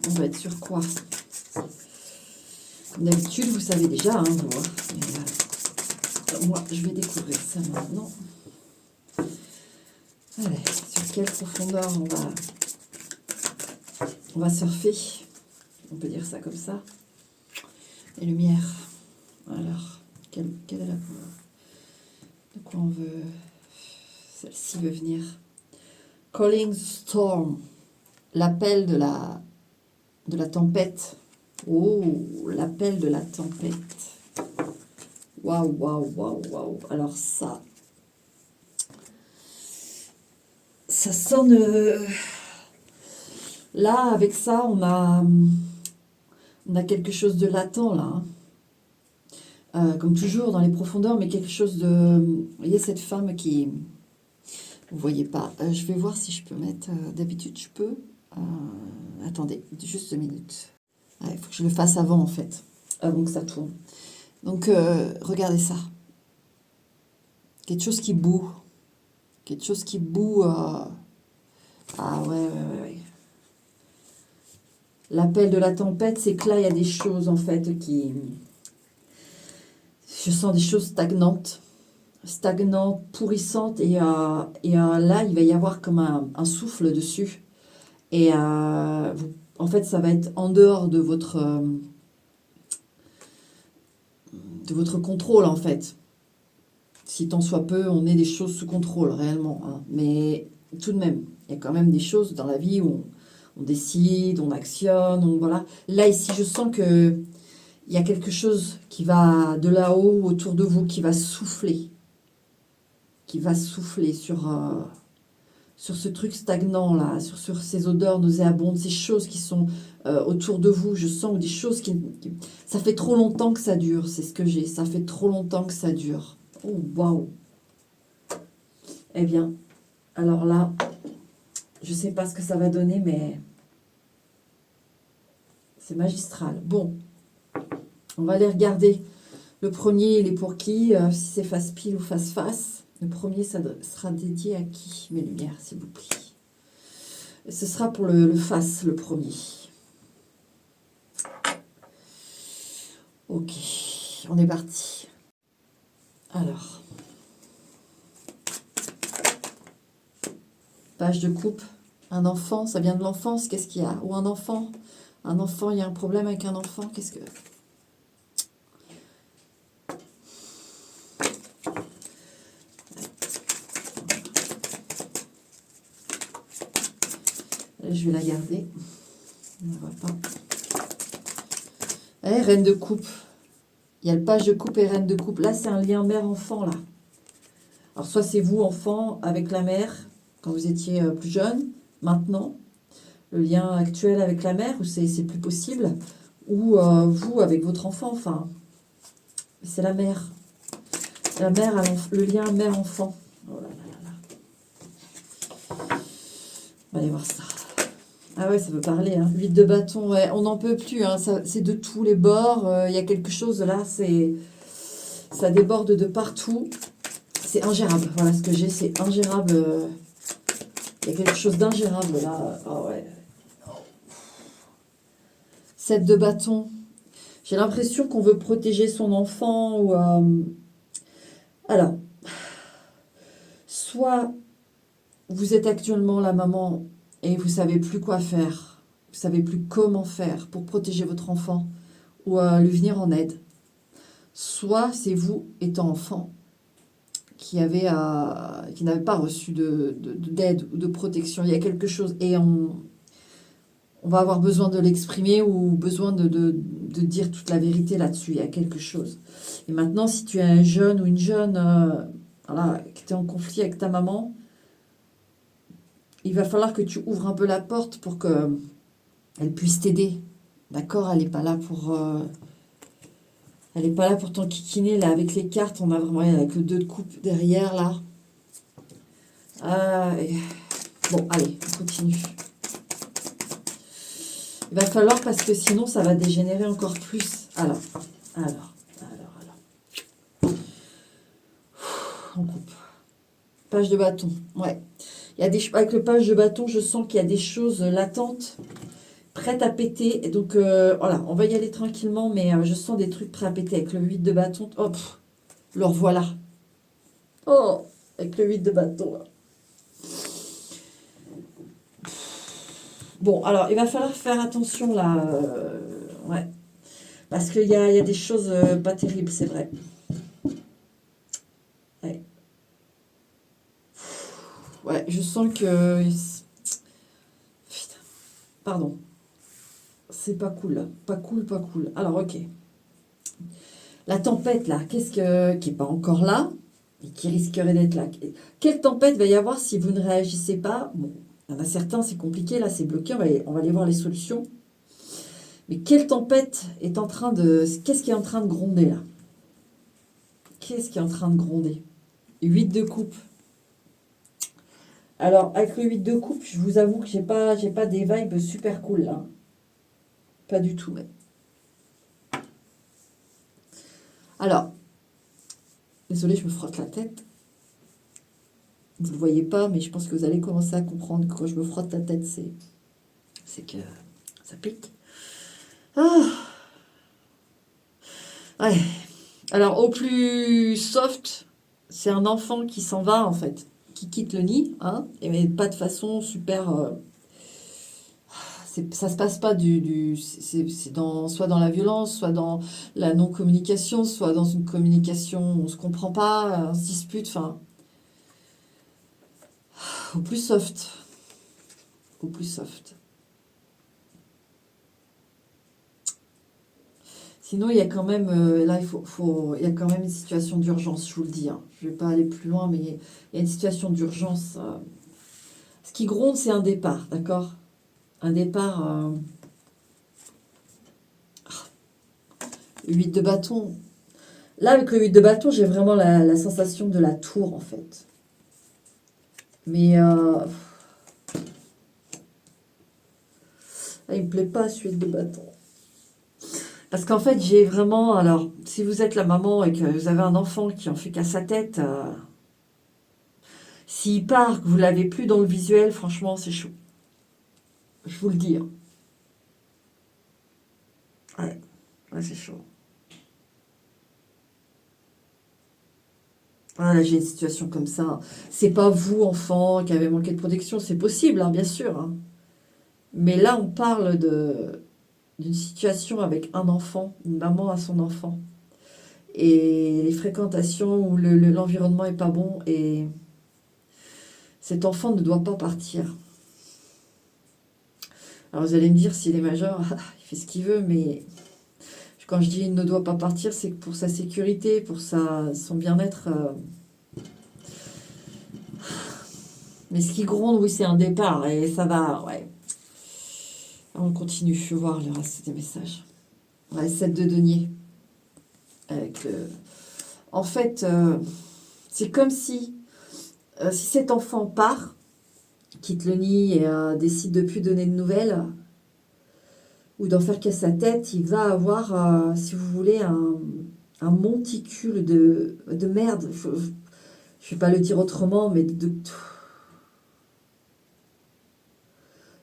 On va être sur quoi? D'habitude, vous savez déjà, hein, vous, hein. Mais, moi, je vais découvrir ça maintenant. Allez, sur quelle profondeur on va surfer? On peut dire ça comme ça. Les lumières. Alors, quelle est la couleur? De quoi on veut? Celle-ci veut venir. Calling Storm. L'appel de la tempête. Oh, l'appel de la tempête. Waouh, waouh, waouh, waouh. Alors ça sonne... Là, avec ça, on a quelque chose de latent, là. Hein. Comme toujours, dans les profondeurs, mais quelque chose de... Vous voyez, cette femme qui... Vous voyez pas. Je vais voir si je peux mettre... D'habitude, je peux... attendez, juste 2 minutes. Il faut que je le fasse avant, en fait. Avant que ça tourne. Donc, regardez ça. Quelque chose qui boue. Quelque chose qui boue. Ah ouais. L'appel de la tempête, c'est que là, il y a des choses, en fait, qui... Je sens des choses stagnantes, pourrissantes. Et là, il va y avoir comme un souffle dessus. Et en fait, ça va être en dehors de votre contrôle, en fait. Si tant soit peu, on ait des choses sous contrôle, réellement. Hein. Mais tout de même, il y a quand même des choses dans la vie où on décide, on actionne, voilà. Là, ici, je sens que il y a quelque chose qui va de là-haut, autour de vous, qui va souffler sur ce truc stagnant, là, sur ces odeurs nauséabondes, ces choses qui sont autour de vous. Je sens des choses ça fait trop longtemps que ça dure, c'est ce que j'ai. Ça fait trop longtemps que ça dure. Oh, waouh! Eh bien, alors là, je ne sais pas ce que ça va donner, mais c'est magistral. Bon, on va aller regarder. Le premier, il est pour qui? Si c'est face pile ou face face. Le premier, ça sera dédié à qui? Mes lumières, s'il vous plaît. Et ce sera pour le face, le premier. Ok, on est parti. Alors, page de coupe, un enfant, ça vient de l'enfance, qu'est-ce qu'il y a? Ou un enfant, il y a un problème avec un enfant, qu'est-ce que... Je vais la garder, on ne voit pas. Eh, reine de coupe, il y a le page de coupe et reine de coupe, là c'est un lien mère-enfant, là. Alors soit c'est vous, enfant, avec la mère, quand vous étiez plus jeune, maintenant, le lien actuel avec la mère, où c'est plus possible, ou vous avec votre enfant, enfin, c'est la mère. La mère, le lien mère-enfant. Oh là là là. On va aller voir ça. Ah ouais, ça veut parler, hein. 8 de bâton, ouais, on n'en peut plus, hein. C'est de tous les bords, il y a quelque chose là, ça déborde de partout. C'est ingérable, voilà ce que j'ai, c'est ingérable. Il y a quelque chose d'ingérable là. Oh ouais. 7 de bâton. J'ai l'impression qu'on veut protéger son enfant ou... Alors, soit vous êtes actuellement la maman et vous ne savez plus quoi faire, vous ne savez plus comment faire pour protéger votre enfant ou lui venir en aide. Soit c'est vous, étant enfant, qui n'avez pas reçu d'aide ou de protection. Il y a quelque chose et on va avoir besoin de l'exprimer ou besoin de dire toute la vérité là-dessus. Il y a quelque chose. Et maintenant, si tu es un jeune ou une jeune voilà, qui était en conflit avec ta maman, il va falloir que tu ouvres un peu la porte pour qu'elle puisse t'aider. D'accord? Elle n'est pas là pour... elle n'est pas là pour t'enquiquiner. Là, avec les cartes, on a vraiment avec le 2 de coupe derrière, là. Bon, allez, on continue. Il va falloir, parce que sinon, ça va dégénérer encore plus. Alors. On coupe. Page de bâton, ouais. Il y a avec le page de bâton, je sens qu'il y a des choses latentes, prête à péter. Et donc, voilà, on va y aller tranquillement, mais je sens des trucs prêts à péter avec le 8 de bâton. Oh, le revoilà. Oh, avec le 8 de bâton, là. Bon, alors, il va falloir faire attention, là. Ouais. Parce qu'il y a des choses pas terribles, c'est vrai. Ouais. Ouais, je sens que... Putain, pardon. C'est pas cool, là. Pas cool, pas cool. Alors, ok. La tempête, là, qui n'est pas encore là et qui risquerait d'être là. Quelle tempête va y avoir si vous ne réagissez pas? Bon, il y en a certains, c'est compliqué, là, c'est bloqué, on va aller voir les solutions. Mais quelle tempête est en train de... Qu'est-ce qui est en train de gronder, là? Qu'est-ce qui est en train de gronder? 8 de coupe. Alors, avec le 8 de coupe, je vous avoue que j'ai pas des vibes super cool, là. Pas du tout, mais... Alors, désolée, je me frotte la tête. Vous ne le voyez pas, mais je pense que vous allez commencer à comprendre que quand je me frotte la tête, c'est que ça pique. Ah, ouais. Alors, au plus soft, c'est un enfant qui s'en va, en fait, qui quitte le nid, hein, mais pas de façon super... ça se passe pas soit dans la violence, soit dans la non-communication, soit dans une communication où on se comprend pas, on se dispute, enfin, au plus soft. Au plus soft. Sinon, il y a quand même, là, il y a quand même une situation d'urgence, je vous le dis, hein. Je ne vais pas aller plus loin, mais il y a une situation d'urgence. Ce qui gronde, c'est un départ, d'accord? Un départ, 8 de bâton. Là, avec le 8 de bâton, j'ai vraiment la sensation de la tour, en fait. Mais il me plaît pas, ce 8 de bâton. Parce qu'en fait, j'ai vraiment... Alors, si vous êtes la maman et que vous avez un enfant qui en fait qu'à sa tête... s'il part, que vous l'avez plus dans le visuel, franchement, c'est chaud. Je vous le dis, hein. Ouais, ouais, c'est chaud. Voilà, j'ai une situation comme ça. C'est pas vous, enfant, qui avez manqué de protection, c'est possible, hein, bien sûr, hein. Mais là, on parle d'une situation avec un enfant, une maman à son enfant. Et les fréquentations où l'environnement est pas bon et cet enfant ne doit pas partir. Alors vous allez me dire, s'il est majeur, il fait ce qu'il veut, mais quand je dis il ne doit pas partir, c'est pour sa sécurité, pour son bien-être. Mais ce qui gronde, oui, c'est un départ et ça va, ouais. On continue, je vais voir le reste des messages. Ouais, 7 de denier. Avec En fait, c'est comme si cet enfant part, quitte le nid et décide de plus donner de nouvelles, ou d'en faire qu'à sa tête, il va avoir, si vous voulez, un monticule de merde. Je ne vais pas le dire autrement, mais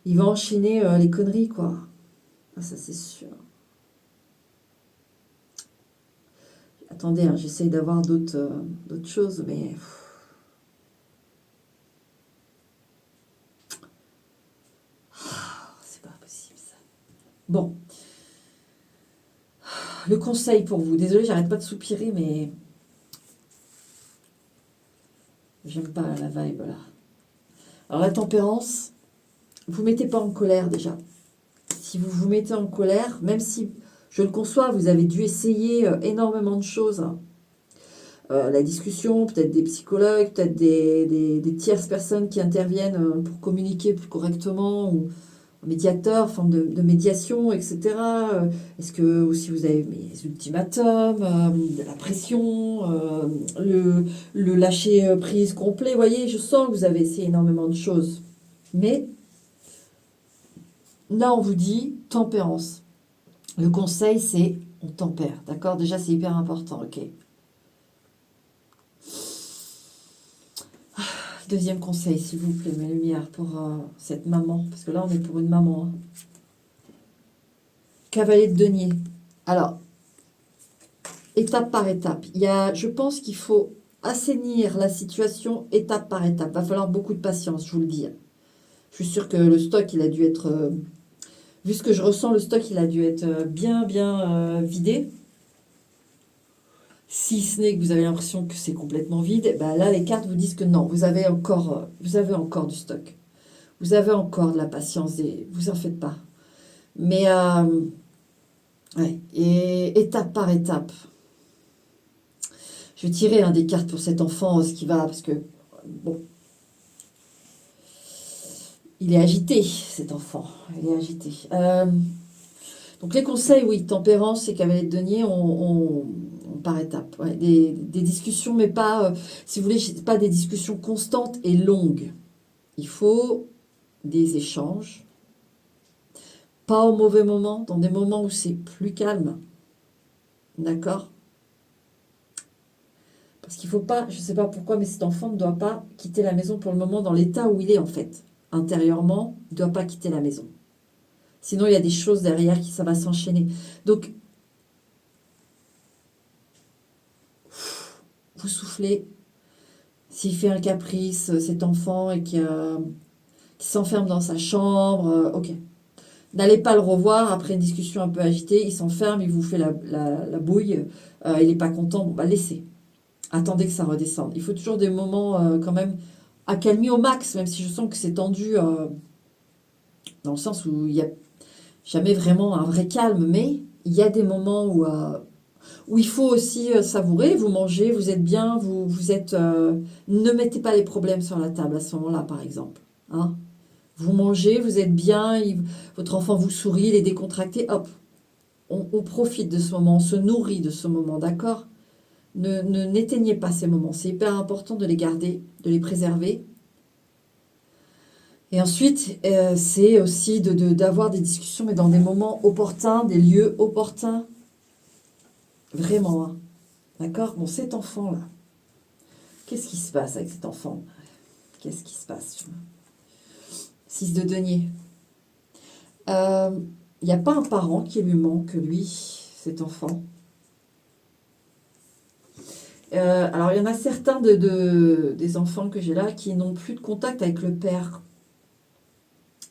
il va enchaîner les conneries, quoi. Ah, ça, c'est sûr. Attendez, hein, j'essaye d'avoir d'autres choses, mais... c'est pas possible, ça. Bon. Le conseil pour vous. Désolée, j'arrête pas de soupirer, mais... J'aime pas la vibe, là. Alors, la tempérance, vous mettez pas en colère, déjà. Si vous vous mettez en colère, même si, je le conçois, vous avez dû essayer énormément de choses. La discussion, peut-être des psychologues, peut-être des tierces personnes qui interviennent pour communiquer plus correctement, ou un médiateur, forme de médiation, etc. Est-ce que aussi vous avez des ultimatums, de la pression, le lâcher prise complet? Vous voyez, je sens que vous avez essayé énormément de choses. Mais là, on vous dit tempérance. Le conseil, c'est on tempère, d'accord? Déjà, c'est hyper important, ok? Deuxième conseil, s'il vous plaît, mes lumières, pour cette maman. Parce que là, on est pour une maman, hein. Cavalier de denier. Alors, étape par étape. Je pense qu'il faut assainir la situation étape par étape. Va falloir beaucoup de patience, je vous le dis. Je suis sûre que le stock, il a dû être... vu ce que je ressens, le stock, il a dû être bien vidé. Si ce n'est que vous avez l'impression que c'est complètement vide, ben là, les cartes vous disent que non, vous avez encore du stock. Vous avez encore de la patience, et vous en faites pas. Mais, ouais, et étape par étape. Je vais tirer des cartes pour cet enfant, ce qui va, parce que, bon, il est agité, cet enfant. Il est agité. Donc les conseils, oui, tempérance et cavalier de denier, on par étapes. Ouais, des discussions, mais pas, si vous voulez, pas des discussions constantes et longues. Il faut des échanges, pas au mauvais moment, dans des moments où c'est plus calme. D'accord? Parce qu'il ne faut pas, je ne sais pas pourquoi, mais cet enfant ne doit pas quitter la maison pour le moment dans l'état où il est en fait. Intérieurement, il ne doit pas quitter la maison. Sinon, il y a des choses derrière ça va s'enchaîner. Donc, vous soufflez. S'il fait un caprice, cet enfant, et qui s'enferme dans sa chambre, ok. N'allez pas le revoir après une discussion un peu agitée. Il s'enferme, il vous fait la bouille. Il n'est pas content. Bon, bah, laissez. Attendez que ça redescende. Il faut toujours des moments quand même accalmie au max, même si je sens que c'est tendu dans le sens où il n'y a jamais vraiment un vrai calme, mais il y a des moments où il faut aussi savourer, vous mangez, vous êtes bien, vous êtes... ne mettez pas les problèmes sur la table à ce moment-là, par exemple. Hein. Vous mangez, vous êtes bien, votre enfant vous sourit, il est décontracté, hop, on profite de ce moment, on se nourrit de ce moment, d'accord? N'éteignez pas ces moments, c'est hyper important de les garder, de les préserver. Et ensuite, c'est aussi d'avoir des discussions, mais dans des moments opportuns, des lieux opportuns. Vraiment, hein. D'accord? Bon, cet enfant-là, qu'est-ce qui se passe avec cet enfant? Qu'est-ce qui se passe? 6 de denier. Il n'y a pas un parent qui lui manque, lui, cet enfant. Alors, il y en a certains des enfants que j'ai là qui n'ont plus de contact avec le père.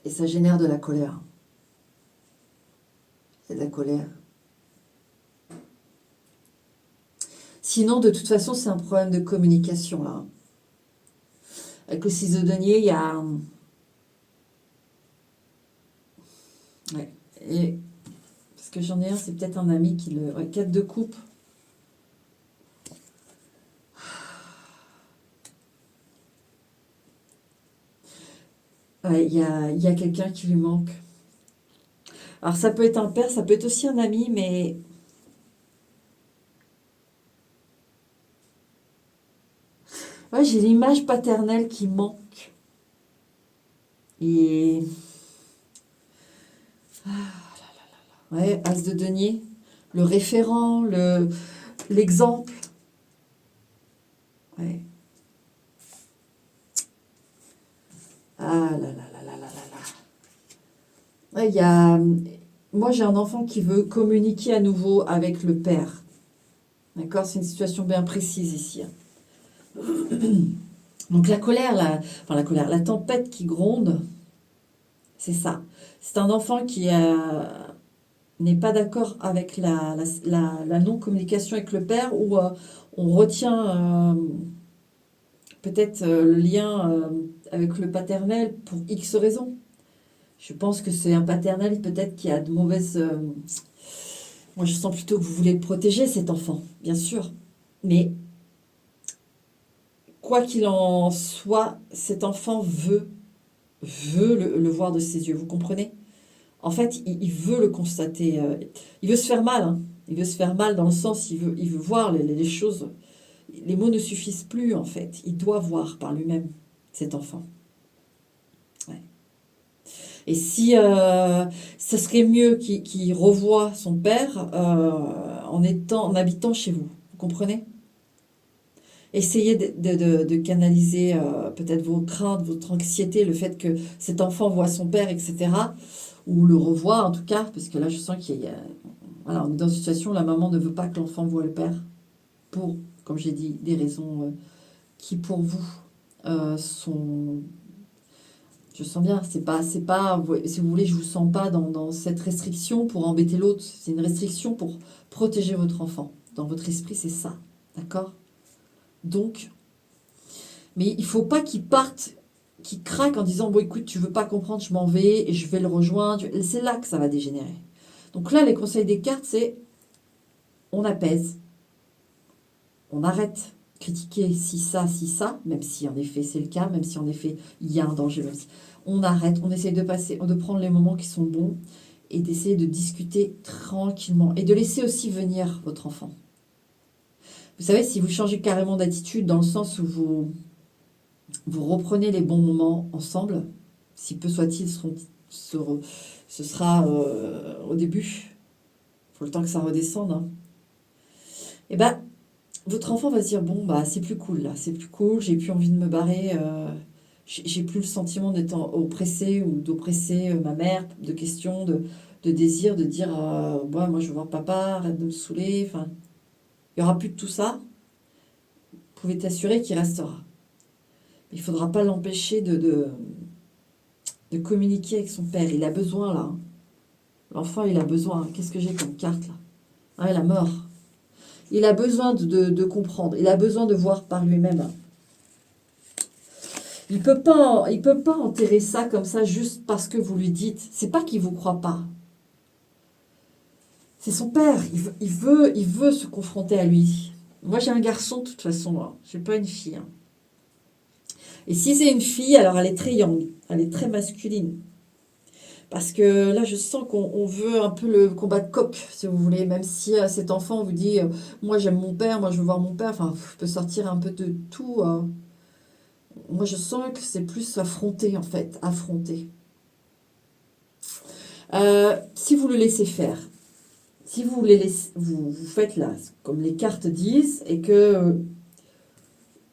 Et ça génère de la colère. C'est de la colère. Sinon, de toute façon, c'est un problème de communication, là. Avec le 6 de denier, il y a... Ouais. Et... Parce que j'en ai un, c'est peut-être un ami qui le... Ouais, 4 de coupe. Ouais, il y a quelqu'un qui lui manque. Alors, ça peut être un père, ça peut être aussi un ami, mais... Ouais, j'ai l'image paternelle qui manque. Et... Ouais, As de denier. Le référent, l'exemple. Ouais. Ah là là là là là là là. Ouais, moi, j'ai un enfant qui veut communiquer à nouveau avec le père. D'accord? C'est une situation bien précise ici. Donc la colère, la tempête qui gronde, c'est ça. C'est un enfant qui n'est pas d'accord avec la non-communication avec le père, ou on retient peut-être le lien avec le paternel pour X raisons. Je pense que c'est un paternel peut-être qui a de mauvaises... Moi, je sens plutôt que vous voulez le protéger, cet enfant, bien sûr. Mais quoi qu'il en soit, cet enfant veut le voir de ses yeux, vous comprenez? En fait, il veut le constater. Il veut se faire mal, hein. Il veut se faire mal dans le sens, il veut voir les choses. Les mots ne suffisent plus, en fait. Il doit voir par lui-même, cet enfant. Ouais. Et si ça serait mieux qu'il revoie son père en habitant chez vous. Vous comprenez? Essayez de canaliser peut-être vos craintes, votre anxiété, le fait que cet enfant voit son père, etc. ou le revoit en tout cas, parce que là je sens qu'il y a... Voilà, on est dans une situation où la maman ne veut pas que l'enfant voit le père, pour, comme j'ai dit, des raisons qui pour vous sont... Je sens bien, c'est pas, si vous voulez, je vous sens pas dans cette restriction pour embêter l'autre, c'est une restriction pour protéger votre enfant. Dans votre esprit, c'est ça, d'accord? Donc, mais il faut pas qu'il parte, qu'il craque en disant, bon écoute, tu veux pas comprendre, je m'en vais et je vais le rejoindre. C'est là que ça va dégénérer. Donc là, les conseils des cartes, c'est on apaise, on arrête critiquer si ça, même si en effet c'est le cas, même si en effet il y a un danger, même si on arrête, on essaye de passer, de prendre les moments qui sont bons et d'essayer de discuter tranquillement et de laisser aussi venir votre enfant. Vous savez, si vous changez carrément d'attitude dans le sens où vous reprenez les bons moments ensemble, si peu soit-il, ce sera au début, il faut le temps que ça redescende, hein. Et ben votre enfant va se dire, bon, bah, c'est plus cool là, c'est plus cool, j'ai plus envie de me barrer, j'ai plus le sentiment d'être oppressé ou d'oppresser ma mère, de questions, de désir, de dire, ouais, moi je veux voir papa, arrête de me saouler, enfin, il n'y aura plus de tout ça, vous pouvez t'assurer qu'il restera. Il ne faudra pas l'empêcher de communiquer avec son père, il a besoin là, hein. L'enfant il a besoin, qu'est-ce que j'ai comme carte là? Ah, la mort. Il a besoin de comprendre, il a besoin de voir par lui-même. Il peut pas enterrer ça comme ça juste parce que vous lui dites. C'est pas qu'il vous croit pas. C'est son père. Il veut se confronter à lui. Moi, j'ai un garçon de toute façon. Hein. J'ai pas une fille. Hein. Et si c'est une fille, alors elle est très yang. Elle est très masculine. Parce que là, je sens qu'on veut un peu le combat de coq, si vous voulez. Même si cet enfant vous dit, moi j'aime mon père, moi je veux voir mon père. Enfin, je peux sortir un peu de tout. Moi, je sens que c'est plus affronter, en fait. Affronter. Si vous le laissez faire, si vous les laissez, vous faites là, comme les cartes disent, et que...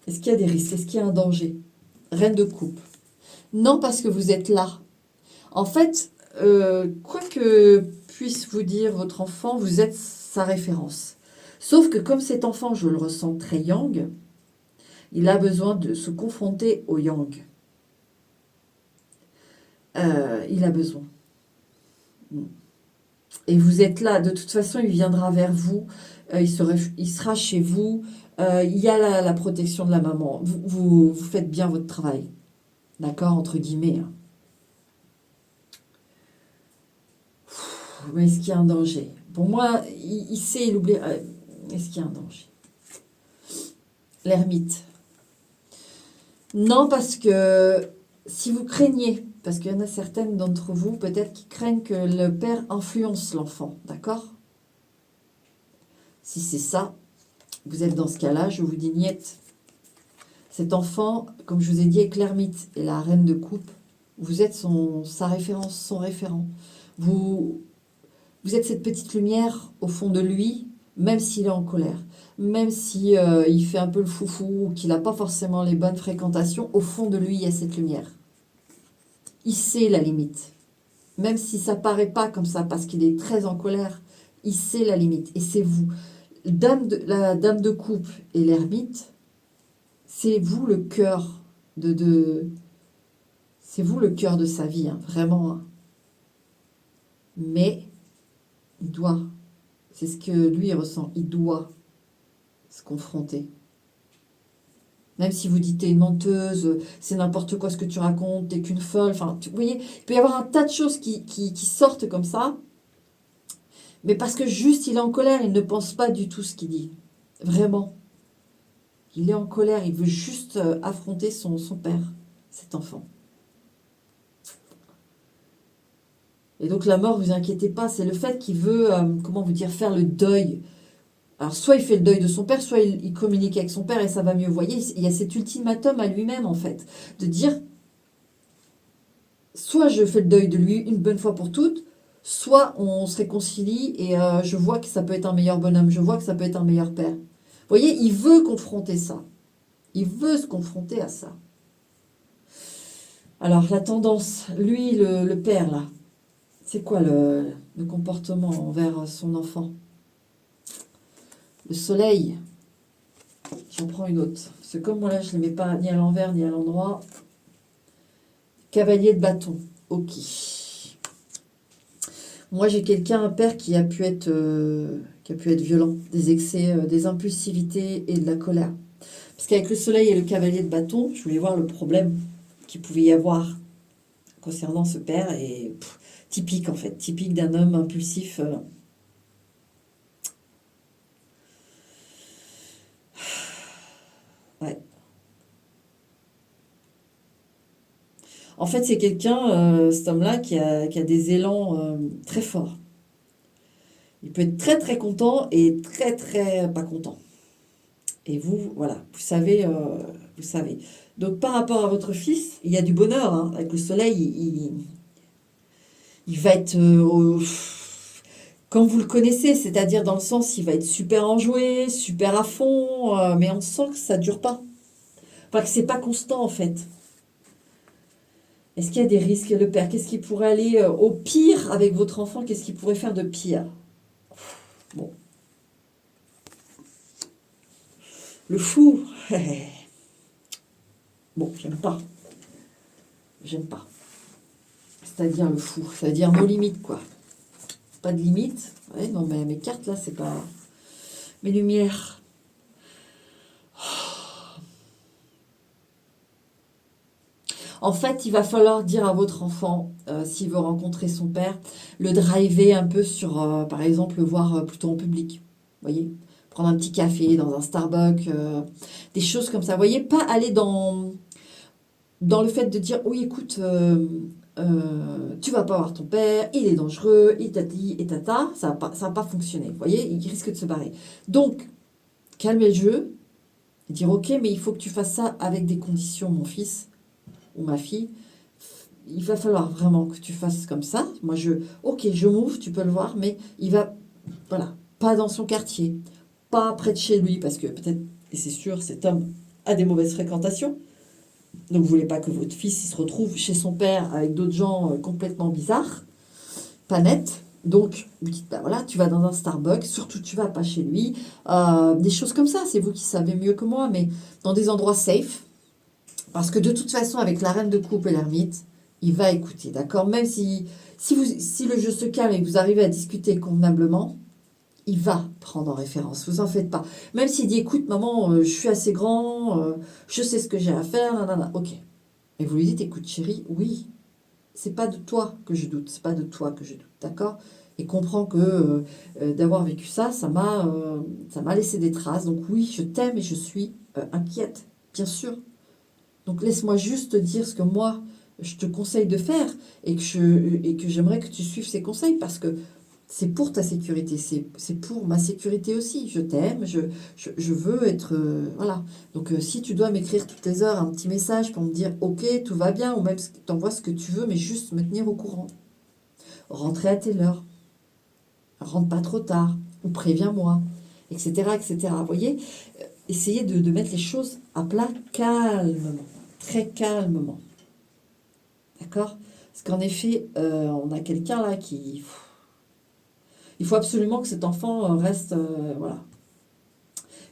Est-ce qu'il y a des risques? Est-ce qu'il y a un danger? Reine de coupe. Non, parce que vous êtes là. En fait, quoi que puisse vous dire votre enfant, vous êtes sa référence. Sauf que comme cet enfant, je le ressens très yang, il a besoin de se confronter au yang. Il a besoin. Et vous êtes là, de toute façon, il viendra vers vous, il sera chez vous, il y a la protection de la maman. Vous faites bien votre travail, d'accord, entre guillemets. Hein. Mais est-ce qu'il y a un danger? Pour moi, il sait, il oublie. Est-ce qu'il y a un danger? L'ermite. Non, parce que si vous craignez, parce qu'il y en a certaines d'entre vous, peut-être qui craignent que le père influence l'enfant, d'accord? Si c'est ça, vous êtes dans ce cas-là, je vous dis niette. Cet enfant, comme je vous ai dit, avec l'ermite et la reine de coupe, vous êtes sa référence, son référent. Vous êtes cette petite lumière au fond de lui, même s'il est en colère, même si il fait un peu le foufou, ou qu'il n'a pas forcément les bonnes fréquentations, au fond de lui, il y a cette lumière. Il sait la limite. Même si ça paraît pas comme ça, parce qu'il est très en colère, il sait la limite. Et c'est vous. La dame de coupe et l'ermite, c'est vous le cœur c'est vous le cœur de sa vie, hein, vraiment. Hein. Mais il doit, c'est ce que lui ressent, il doit se confronter. Même si vous dites t'es une menteuse, c'est n'importe quoi ce que tu racontes, t'es qu'une folle. Enfin, vous voyez, il peut y avoir un tas de choses qui sortent comme ça, mais parce que juste il est en colère, il ne pense pas du tout ce qu'il dit. Vraiment. Il est en colère, il veut juste affronter son père, cet enfant. Et donc la mort, vous inquiétez pas, c'est le fait qu'il veut, comment vous dire, faire le deuil. Alors soit il fait le deuil de son père, soit il communique avec son père et ça va mieux. Vous voyez, il y a cet ultimatum à lui-même en fait, de dire, soit je fais le deuil de lui une bonne fois pour toutes, soit on se réconcilie et je vois que ça peut être un meilleur bonhomme, je vois que ça peut être un meilleur père. Vous voyez, il veut confronter ça. Il veut se confronter à ça. Alors la tendance, lui, le père là, C'est quoi le comportement envers son enfant? Le soleil. J'en prends une autre. Parce que comme moi là, je ne les mets pas ni à l'envers ni à l'endroit. Cavalier de bâton. Ok. Moi, j'ai quelqu'un, un père qui a pu être violent, des excès, des impulsivités et de la colère. Parce qu'avec le soleil et le cavalier de bâton, je voulais voir le problème qu'il pouvait y avoir concernant ce père. Et typique en fait, typique d'un homme impulsif. Ouais. En fait, c'est quelqu'un, cet homme-là, qui a des élans très forts. Il peut être très très content et très très pas content. Et vous, voilà, vous savez, vous savez. Donc par rapport à votre fils, il y a du bonheur, hein. Avec le soleil, il va être comme vous le connaissez, c'est-à-dire dans le sens, il va être super enjoué, super à fond, mais on sent que ça dure pas. Enfin, que c'est pas constant en fait. Est-ce qu'il y a des risques, le père? Qu'est-ce qui pourrait aller au pire avec votre enfant? Qu'est-ce qu'il pourrait faire de pire? Bon, le fou. Bon, j'aime pas. J'aime pas. C'est-à-dire le fou. C'est-à-dire nos limites, quoi. Pas de limites. Ouais, non, mais mes cartes, là, c'est pas... Mes lumières. En fait, il va falloir dire à votre enfant, s'il veut rencontrer son père, le driver un peu sur, par exemple, le voir plutôt en public. Vous voyez? Prendre un petit café dans un Starbucks, des choses comme ça. Vous voyez? Pas aller dans le fait de dire, oui, écoute, tu vas pas voir ton père, il est dangereux, il t'a dit et tata, ça va pas fonctionner. Vous voyez? Il risque de se barrer. Donc, calmer le jeu, et dire, ok, mais il faut que tu fasses ça avec des conditions, mon fils ou ma fille. Il va falloir vraiment que tu fasses comme ça. Moi, ok, je m'ouvre, tu peux le voir, mais il va, voilà, pas dans son quartier, pas près de chez lui, parce que peut-être, et c'est sûr, cet homme a des mauvaises fréquentations. Donc, vous voulez pas que votre fils il se retrouve chez son père avec d'autres gens complètement bizarres, pas nets. Donc, vous dites, bah voilà, tu vas dans un Starbucks, surtout tu vas pas chez lui. Des choses comme ça, c'est vous qui savez mieux que moi, mais dans des endroits safe, parce que de toute façon, avec la reine de coupe et l'ermite, il va écouter, d'accord? Même si le jeu se calme et que vous arrivez à discuter convenablement, il va prendre en référence, vous en faites pas. Même s'il dit, écoute, maman, je suis assez grand, je sais ce que j'ai à faire, nanana, ok. Et vous lui dites, écoute, chérie, oui, c'est pas de toi que je doute, c'est pas de toi que je doute, d'accord? Et comprends que d'avoir vécu ça, ça m'a laissé des traces. Donc oui, je t'aime et je suis inquiète, bien sûr. Donc laisse-moi juste te dire ce que moi, je te conseille de faire et que j'aimerais que tu suives ces conseils parce que c'est pour ta sécurité, c'est pour ma sécurité aussi. Je t'aime, je veux être... voilà. Donc si tu dois m'écrire toutes les heures un petit message pour me dire ok, tout va bien, ou même t'envoies ce que tu veux, mais juste me tenir au courant. Rentrer à telle heure, rentre pas trop tard, ou préviens-moi, etc., etc. Vous voyez, essayez de mettre les choses à plat calmement, très calmement. D'accord? Parce qu'en effet, on a quelqu'un là qui... Il faut absolument que cet enfant reste... voilà.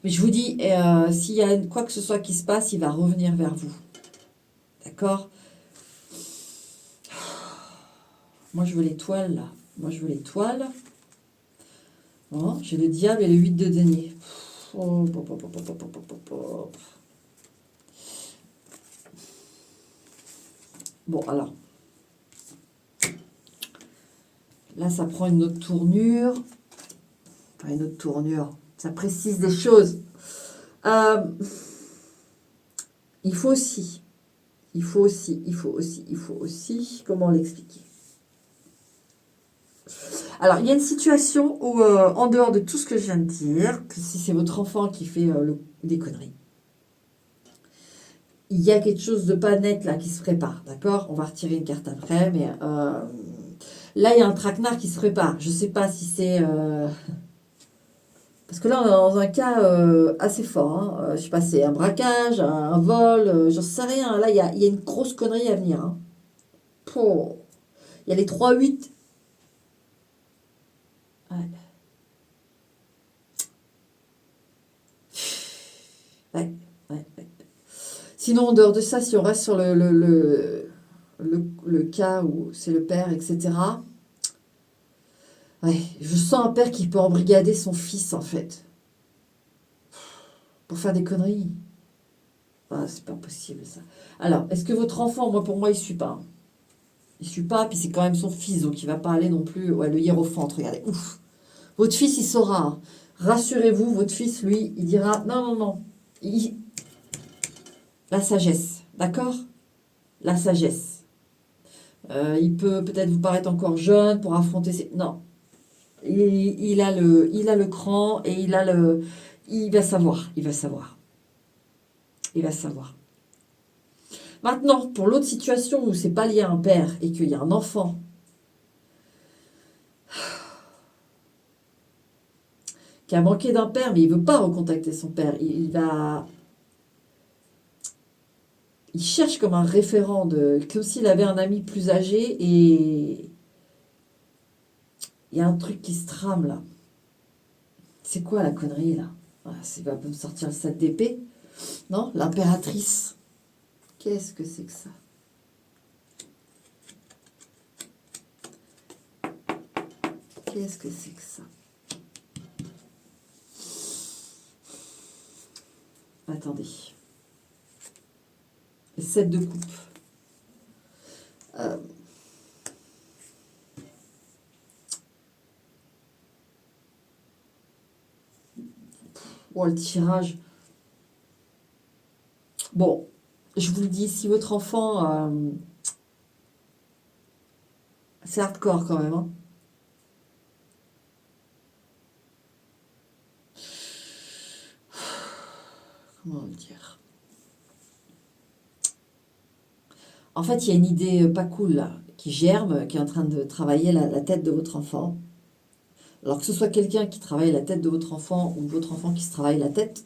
Mais je vous dis, s'il y a quoi que ce soit qui se passe, il va revenir vers vous. D'accord? Moi, je veux l'étoile, là. Moi, je veux l'étoile. Bon, j'ai le diable et le 8 de denier. Oh, pop, pop, pop, pop, pop, pop, pop. Bon, alors. Là, ça prend une autre tournure. Enfin, une autre tournure. Ça précise des choses. Il faut aussi, comment l'expliquer? Alors, il y a une situation où, en dehors de tout ce que je viens de dire, que si c'est votre enfant qui fait des conneries, il y a quelque chose de pas net là qui se prépare, d'accord? On va retirer une carte après, mais là, il y a un traquenard qui se prépare. Je ne sais pas si c'est... Parce que là, on est dans un cas assez fort. Hein. Je sais pas, c'est un braquage, un vol, j'en sais rien. Là, il y a une grosse connerie à venir. Hein. Il y a les 3-8. Ouais. Ouais, ouais, ouais. Sinon, en dehors de ça, si on reste sur le cas où c'est le père, etc., ouais, je sens un père qui peut embrigader son fils, en fait, pour faire des conneries. Ah, c'est pas possible, ça. Alors, est-ce que votre enfant, moi, pour moi, il suit pas, hein. Il suit pas, puis c'est quand même son fils, donc il va pas aller non plus, ouais, le hiérophante, regardez, ouf. Votre fils, il saura, hein. Rassurez-vous, votre fils, lui, il dira, non, non, non. Il- La sagesse, d'accord? La sagesse. Il peut peut-être vous paraître encore jeune pour affronter ses... Non, il a le cran et il va savoir, il va savoir, il va savoir. Maintenant, pour l'autre situation où c'est pas lié à un père et qu'il y a un enfant qui a manqué d'un père, mais il veut pas recontacter son père, il cherche comme un référent comme s'il avait un ami plus âgé et il y a un truc qui se trame là. C'est quoi la connerie là? Voilà, c'est va me sortir le 7 d'épée, non? L'impératrice. Qu'est-ce que c'est que ça? Qu'est-ce que c'est que ça? Attendez. Le 7 de coupe. Euh, oh, le tirage. Bon, je vous le dis, si votre enfant... c'est hardcore quand même, hein. Comment le dire? En fait, il y a une idée pas cool là, qui germe, qui est en train de travailler la tête de votre enfant. Alors que ce soit quelqu'un qui travaille la tête de votre enfant ou votre enfant qui se travaille la tête,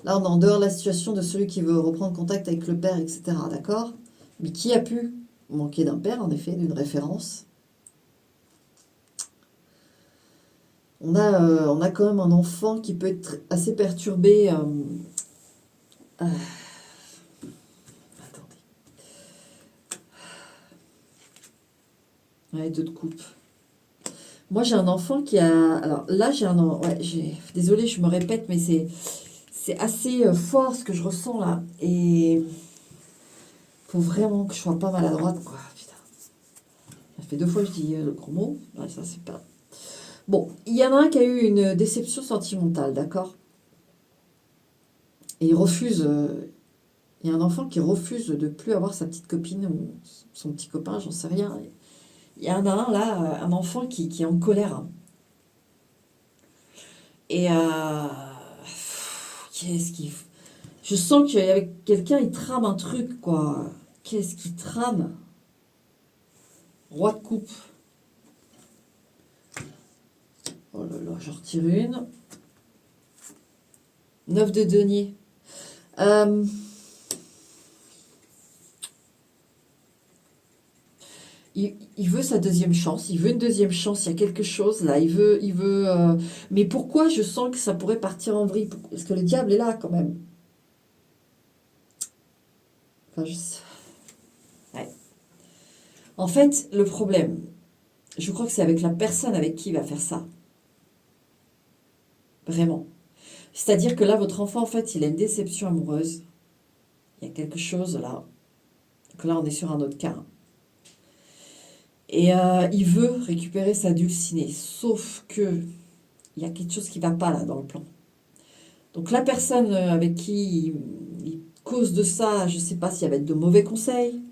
là on est en dehors de la situation de celui qui veut reprendre contact avec le père, etc. D'accord? Mais qui a pu manquer d'un père, en effet, d'une référence? On a quand même un enfant qui peut être assez perturbé. Attendez. Ouais, deux de coupe. Moi, j'ai un enfant qui a. Alors là, j'ai un. Ouais, désolée, je me répète, mais c'est assez fort ce que je ressens là. Et faut vraiment que je sois pas maladroite, quoi. Putain. Ça fait deux fois que je dis le gros mot. Ouais, ça, c'est pas. Bon, il y en a un qui a eu une déception sentimentale, d'accord? Et il refuse. Il y a un enfant qui refuse de plus avoir sa petite copine ou son petit copain, j'en sais rien. Il y en a un là, un enfant qui est en colère, hein. Et qu'est-ce qu'il. Je sens qu'avec quelqu'un, il trame un truc, quoi. Qu'est-ce qu'il trame? Roi de coupe. Oh là là, j'en retire une. Neuf de denier. Euh, il veut sa deuxième chance. Il veut une deuxième chance. Il y a quelque chose là. Mais pourquoi je sens que ça pourrait partir en vrille? Parce que le diable est là quand même. Enfin, ouais. En fait, le problème, je crois que c'est avec la personne avec qui il va faire ça. Vraiment. C'est-à-dire que là, votre enfant, en fait, il a une déception amoureuse. Il y a quelque chose là. Donc là, on est sur un autre cas. Et il veut récupérer sa dulcinée. Sauf que il y a quelque chose qui ne va pas là dans le plan. Donc la personne avec qui il cause de ça, je ne sais pas s'il va être de mauvais conseils.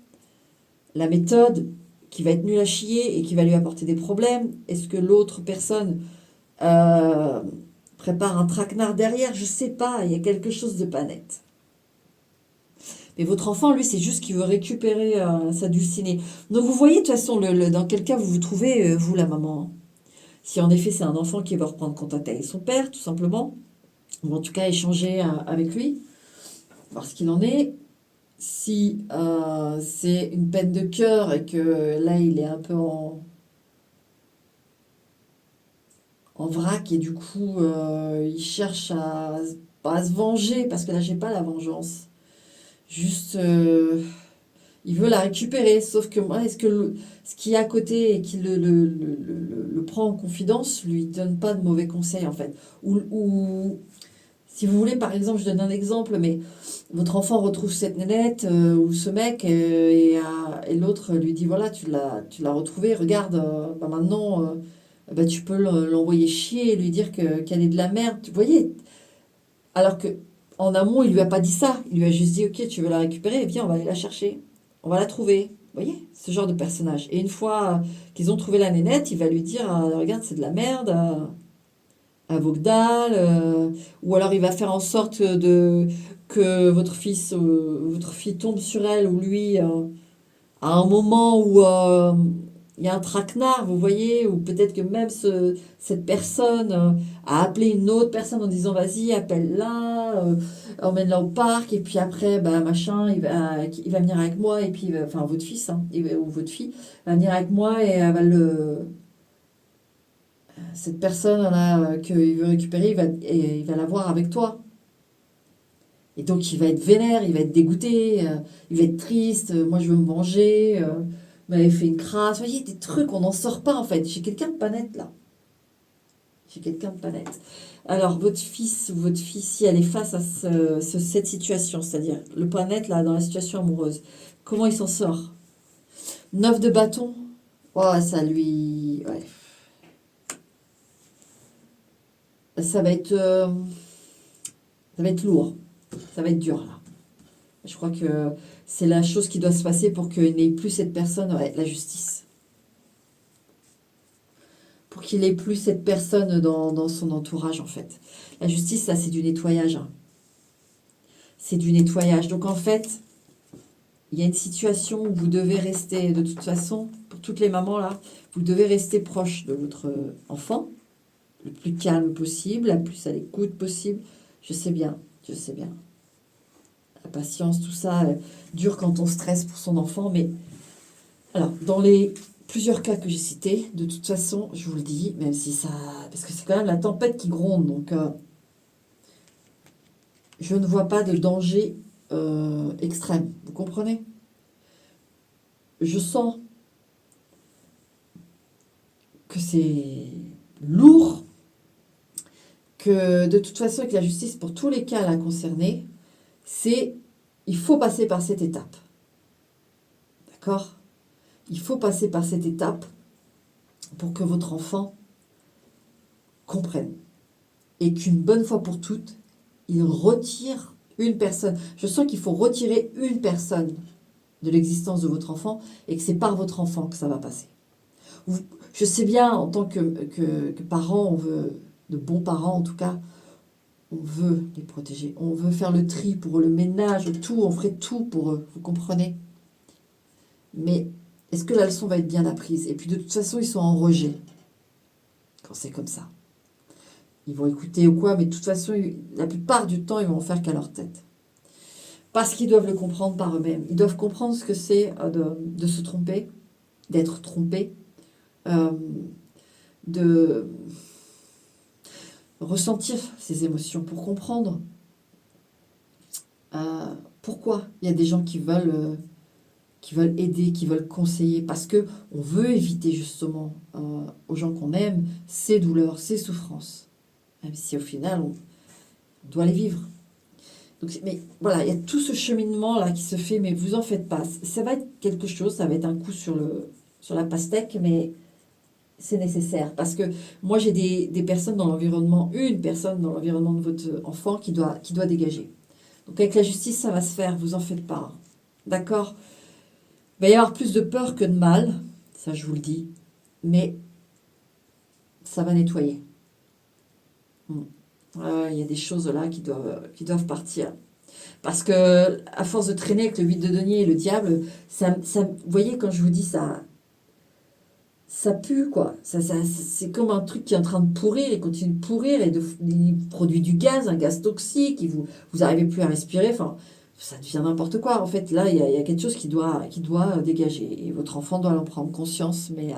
La méthode qui va être nulle à chier et qui va lui apporter des problèmes. Est-ce que l'autre personne euh, prépare un traquenard derrière? Je ne sais pas. Il y a quelque chose de pas net. Mais votre enfant, lui, c'est juste qu'il veut récupérer sa dulcinée. Donc vous voyez de toute façon dans quel cas vous vous trouvez, vous, la maman. Si en effet c'est un enfant qui veut reprendre contact avec son père, tout simplement, ou en tout cas échanger avec lui, voir ce qu'il en est. Si c'est une peine de cœur et que là il est un peu en... en vrac et du coup, il cherche pas à se venger parce que là, j'ai pas la vengeance. Juste, il veut la récupérer. Sauf que moi, ce qui est à côté et qui le prend en confidence, lui donne pas de mauvais conseils en fait. Ou si vous voulez, par exemple, je donne un exemple, mais votre enfant retrouve cette nénette ou ce mec et l'autre lui dit voilà, tu l'as retrouvé, regarde, bah maintenant, bah, tu peux l'envoyer chier et lui dire qu'elle est de la merde. Vous voyez, alors que en amont, il lui a pas dit ça. Il lui a juste dit ok, tu veux la récupérer, eh bien, on va aller la chercher. On va la trouver. Vous voyez, ce genre de personnage. Et une fois qu'ils ont trouvé la nénette, il va lui dire regarde, c'est de la merde. À Vogdal, ou alors il va faire en sorte que votre fille tombe sur elle, ou lui, à un moment où il y a un traquenard, vous voyez, ou peut-être que même cette personne a appelé une autre personne en disant vas-y, appelle-la, emmène-la au parc, et puis après, bah, machin, il va venir avec moi, et puis, enfin, votre fils, hein, ou votre fille, va venir avec moi, et elle va cette personne-là qu'il veut récupérer, il va la voir avec toi. Et donc il va être vénère, il va être dégoûté, il va être triste, moi je veux me venger, il m'avait fait une crasse. Vous voyez, des trucs, on n'en sort pas en fait. J'ai quelqu'un de pas net là. J'ai quelqu'un de pas net. Alors votre fils ou votre fille, si elle est face à cette situation, c'est-à-dire le pas net là dans la situation amoureuse, comment il s'en sort? Neuf de bâton, oh, ça lui... Ouais. Ça va être, euh, ça va être lourd, ça va être dur là. Je crois que c'est la chose qui doit se passer pour qu'il n'ait plus cette personne, ouais, la justice. Pour qu'il n'ait plus cette personne dans son entourage, en fait. La justice, ça, c'est du nettoyage, hein. C'est du nettoyage. Donc, en fait, il y a une situation où vous devez rester, de toute façon, pour toutes les mamans, là, vous devez rester proche de votre enfant, le plus calme possible, la plus à l'écoute possible. Je sais bien, je sais bien. La patience, tout ça, dure quand on stresse pour son enfant, mais alors, dans les plusieurs cas que j'ai cités, de toute façon, je vous le dis, même si ça... Parce que c'est quand même la tempête qui gronde, donc je ne vois pas de danger extrême. Vous comprenez? Je sens que c'est lourd, que de toute façon, avec la justice, pour tous les cas là concernés, c'est... Il faut passer par cette étape. D'accord? Il faut passer par cette étape pour que votre enfant comprenne. Et qu'une bonne fois pour toutes, il retire une personne. Je sens qu'il faut retirer une personne de l'existence de votre enfant et que c'est par votre enfant que ça va passer. Je sais bien, en tant que parent, on veut, de bons parents en tout cas, on veut les protéger. On veut faire le tri pour eux, le ménage, tout, on ferait tout pour eux, vous comprenez? Mais est-ce que la leçon va être bien apprise? Et puis de toute façon, ils sont en rejet quand c'est comme ça. Ils vont écouter ou quoi, mais de toute façon, la plupart du temps, ils vont en faire qu'à leur tête. Parce qu'ils doivent le comprendre par eux-mêmes. Ils doivent comprendre ce que c'est de se tromper, d'être trompé, euh, de ressentir ces émotions pour comprendre pourquoi il y a des gens qui veulent aider, qui veulent conseiller, parce que on veut éviter justement aux gens qu'on aime ces douleurs, ces souffrances, même si au final on doit les vivre. Donc, mais voilà, il y a tout ce cheminement là qui se fait, mais vous en faites pas. Ça va être quelque chose, ça va être un coup sur la pastèque, mais c'est nécessaire. Parce que moi, j'ai des personnes dans l'environnement, une personne dans l'environnement de votre enfant qui doit dégager. Donc avec la justice, ça va se faire, vous en faites pas. D'accord? Il va y avoir plus de peur que de mal, ça je vous le dis, mais ça va nettoyer. Il y a des choses là qui doivent partir. Parce que à force de traîner avec le 8 de denier et le diable, vous voyez, quand je vous dis ça, ça pue, quoi. C'est comme un truc qui est en train de pourrir, il continue de pourrir, il produit du gaz, un gaz toxique, vous n'arrivez plus à respirer, enfin, ça devient n'importe quoi. En fait, là, il y a quelque chose qui doit dégager. Et votre enfant doit en prendre conscience, mais